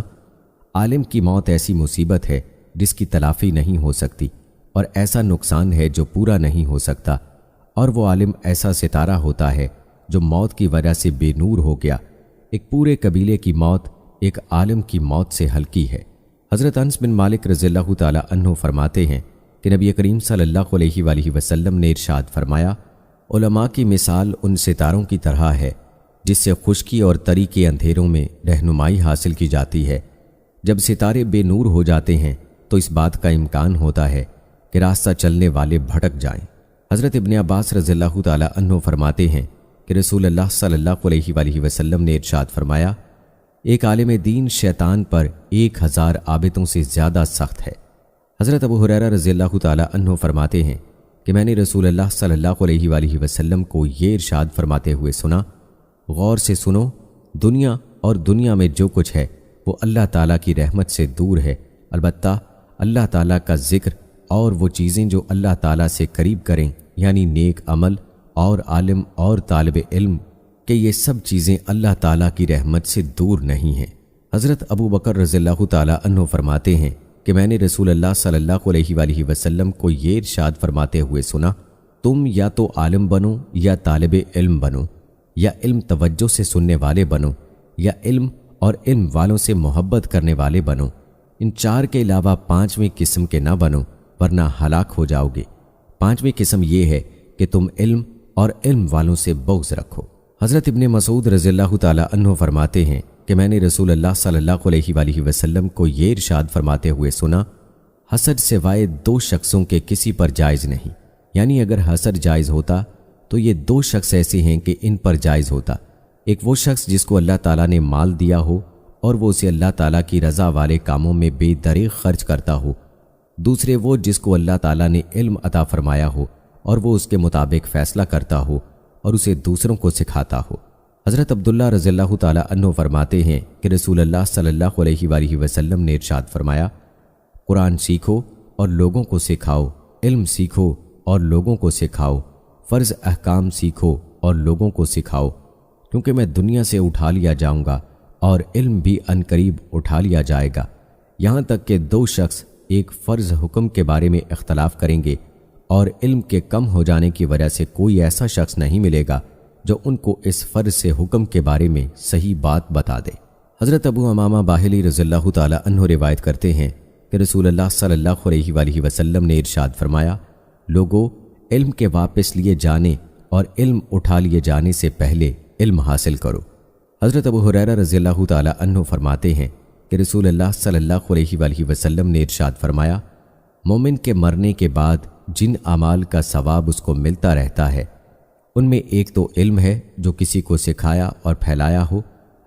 عالم کی موت ایسی مصیبت ہے جس کی تلافی نہیں ہو سکتی، اور ایسا نقصان ہے جو پورا نہیں ہو سکتا، اور وہ عالم ایسا ستارہ ہوتا ہے جو موت کی وجہ سے بے نور ہو گیا۔ ایک پورے قبیلے کی موت ایک عالم کی موت سے ہلکی ہے۔ حضرت انس بن مالک رضی اللہ تعالیٰ عنہ فرماتے ہیں کہ نبی کریم صلی اللہ علیہ وآلہ وسلم نے ارشاد فرمایا، علماء کی مثال ان ستاروں کی طرح ہے جس سے خشکی اور تری کے اندھیروں میں رہنمائی حاصل کی جاتی ہے۔ جب ستارے بے نور ہو جاتے ہیں تو اس بات کا امکان ہوتا ہے کہ راستہ چلنے والے بھٹک جائیں۔ حضرت ابن عباس رضی اللہ تعالیٰ عنہ فرماتے ہیں کہ رسول اللہ صلی اللہ علیہ وآلہ وسلم نے ارشاد فرمایا، ایک عالم دین شیطان پر 1000 عابدوں سے زیادہ سخت ہے۔ حضرت ابو ہریرہ رضی اللہ تعالیٰ عنہ فرماتے ہیں کہ میں نے رسول اللہ صلی اللہ علیہ وآلہ وسلم کو یہ ارشاد فرماتے ہوئے سنا، غور سے سنو، دنیا اور دنیا میں جو کچھ ہے وہ اللہ تعالیٰ کی رحمت سے دور ہے، البتہ اللہ تعالیٰ کا ذکر اور وہ چیزیں جو اللہ تعالیٰ سے قریب کریں یعنی نیک عمل اور عالم اور طالب علم، کہ یہ سب چیزیں اللہ تعالیٰ کی رحمت سے دور نہیں ہیں۔ حضرت ابو بکر رضی اللہ تعالیٰ عنہ فرماتے ہیں کہ میں نے رسول اللہ صلی اللہ علیہ وآلہ وسلم کو یہ ارشاد فرماتے ہوئے سنا، تم یا تو عالم بنو یا طالب علم بنو، یا علم توجہ سے سننے والے بنو، یا علم اور علم والوں سے محبت کرنے والے بنو، ان 4 کے علاوہ 5ویں قسم کے نہ بنو ورنہ ہلاک ہو جاؤ گے۔ 5ویں قسم یہ ہے کہ تم علم اور علم والوں سے بغض رکھو۔ حضرت ابن مسعود رضی اللہ تعالیٰ عنہ فرماتے ہیں کہ میں نے رسول اللہ صلی اللہ علیہ وآلہ وسلم کو یہ ارشاد فرماتے ہوئے سنا، حسد سوائے 2 شخصوں کے کسی پر جائز نہیں، یعنی اگر حسد جائز ہوتا تو یہ 2 شخص ایسے ہیں کہ ان پر جائز ہوتا، ایک وہ شخص جس کو اللہ تعالیٰ نے مال دیا ہو اور وہ اسے اللہ تعالیٰ کی رضا والے کاموں میں بے دریغ خرچ کرتا ہو، دوسرے وہ جس کو اللہ تعالیٰ نے علم عطا فرمایا ہو اور وہ اس کے مطابق فیصلہ کرتا ہو اور اسے دوسروں کو سکھاتا ہو۔ حضرت عبداللہ رضی اللہ تعالیٰ عنہ فرماتے ہیں کہ رسول اللہ صلی اللہ علیہ وآلہ وسلم نے ارشاد فرمایا، قرآن سیکھو اور لوگوں کو سکھاؤ، علم سیکھو اور لوگوں کو سکھاؤ، فرض احکام سیکھو اور لوگوں کو سکھاؤ، کیونکہ میں دنیا سے اٹھا لیا جاؤں گا اور علم بھی عنقریب اٹھا لیا جائے گا، یہاں تک کہ 2 شخص ایک فرض حکم کے بارے میں اختلاف کریں گے اور علم کے کم ہو جانے کی وجہ سے کوئی ایسا شخص نہیں ملے گا جو ان کو اس فرض سے حکم کے بارے میں صحیح بات بتا دے۔ حضرت ابو امامہ باہلی رضی اللہ تعالیٰ عنہ روایت کرتے ہیں کہ رسول اللہ صلی اللہ علیہ وآلہ وسلم نے ارشاد فرمایا، لوگو، علم کے واپس لیے جانے اور علم اٹھا لیے جانے سے پہلے علم حاصل کرو۔ حضرت ابو ہریرہ رضی اللہ تعالیٰ عنہ فرماتے ہیں کہ رسول اللہ صلی اللہ علیہ وآلہ وسلم نے ارشاد فرمایا، مومن کے مرنے کے بعد جن اعمال کا ثواب اس کو ملتا رہتا ہے ان میں ایک تو علم ہے جو کسی کو سکھایا اور پھیلایا ہو،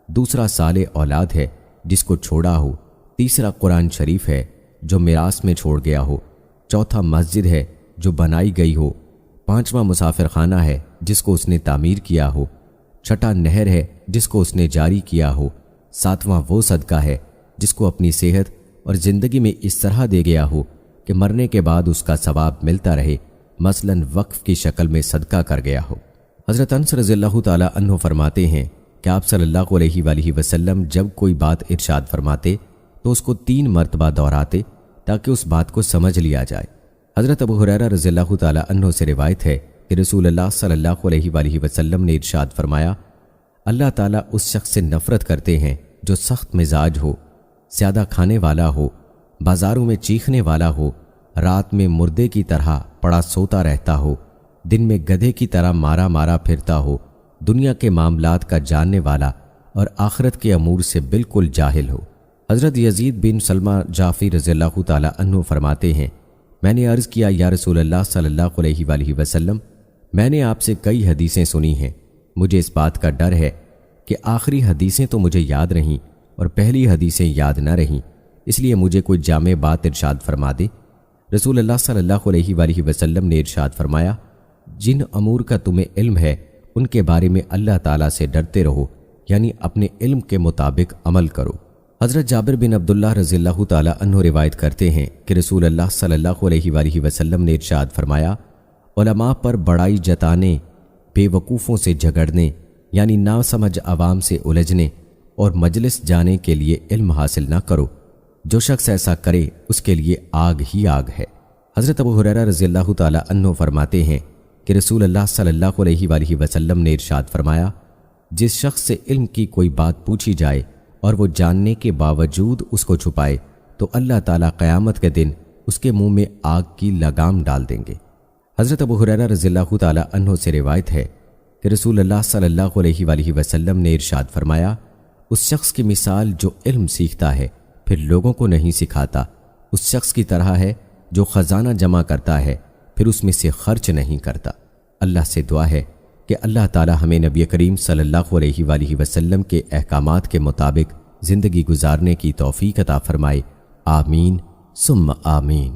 دوسرا صالح اولاد ہے جس کو چھوڑا ہو، تیسرا قرآن شریف ہے جو میراث میں چھوڑ گیا ہو، چوتھا مسجد ہے جو بنائی گئی ہو، 5واں مسافر خانہ ہے جس کو اس نے تعمیر کیا ہو، چھٹا نہر ہے جس کو اس نے جاری کیا ہو، 7واں وہ صدقہ ہے جس کو اپنی صحت اور زندگی میں اس طرح دے گیا ہو کہ مرنے کے بعد اس کا ثواب ملتا رہے، مثلاً وقف کی شکل میں صدقہ کر گیا ہو۔ حضرت انس رضی اللہ تعالی عنہ فرماتے ہیں کہ آپ صلی اللہ علیہ وآلہ وسلم جب کوئی بات ارشاد فرماتے تو اس کو 3 مرتبہ دہراتے تاکہ اس بات کو سمجھ لیا جائے۔ حضرت ابو ہریرہ رضی اللہ تعالی عنہ سے روایت ہے کہ رسول اللہ صلی اللہ علیہ وآلہ وسلم نے ارشاد فرمایا، اللہ تعالیٰ اس شخص سے نفرت کرتے ہیں جو سخت مزاج ہو، زیادہ کھانے والا ہو، بازاروں میں چیخنے والا ہو، رات میں مردے کی طرح پڑا سوتا رہتا ہو، دن میں گدھے کی طرح مارا مارا پھرتا ہو، دنیا کے معاملات کا جاننے والا اور آخرت کے امور سے بالکل جاہل ہو۔ حضرت یزید بن سلمہ جعفری رضی اللہ تعالی عنہ فرماتے ہیں، میں نے عرض کیا یا رسول اللہ صلی اللہ علیہ وآلہ وسلم، میں نے آپ سے کئی حدیثیں سنی ہیں، مجھے اس بات کا ڈر ہے کہ آخری حدیثیں تو مجھے یاد رہیں اور پہلی حدیثیں یاد نہ رہیں، اس لیے مجھے کوئی جامع بات ارشاد فرما دے۔ رسول اللہ صلی اللہ علیہ وآلہ وسلم نے ارشاد فرمایا، جن امور کا تمہیں علم ہے ان کے بارے میں اللہ تعالیٰ سے ڈرتے رہو، یعنی اپنے علم کے مطابق عمل کرو۔ حضرت جابر بن عبداللہ رضی اللہ تعالی عنہ روایت کرتے ہیں کہ رسول اللہ صلی اللہ علیہ وآلہ وسلم نے ارشاد فرمایا، علماء پر بڑائی جتانے، بے وقوفوں سے جھگڑنے یعنی نا سمجھ عوام سے الجھنے اور مجلس جانے کے لیے علم حاصل نہ کرو، جو شخص ایسا کرے اس کے لیے آگ ہی آگ ہے۔ حضرت ابو ہریرہ رضی اللہ تعالی عنہ فرماتے ہیں کہ رسول اللہ صلی اللہ علیہ وآلہ وسلم نے ارشاد فرمایا، جس شخص سے علم کی کوئی بات پوچھی جائے اور وہ جاننے کے باوجود اس کو چھپائے تو اللہ تعالیٰ قیامت کے دن اس کے منہ میں آگ کی لگام ڈال دیں گے۔ حضرت ابو ہریرہ رضی اللہ تعالی عنہ سے روایت ہے کہ رسول اللہ صلی اللہ علیہ وآلہ وسلم نے ارشاد فرمایا، اس شخص کی مثال جو علم سیکھتا ہے پھر لوگوں کو نہیں سکھاتا، اس شخص کی طرح ہے جو خزانہ جمع کرتا ہے پھر اس میں سے خرچ نہیں کرتا۔ اللہ سے دعا ہے کہ اللہ تعالی ہمیں نبی کریم صلی اللہ علیہ وآلہ وسلم کے احکامات کے مطابق زندگی گزارنے کی توفیق عطا فرمائے، آمین ثم آمین۔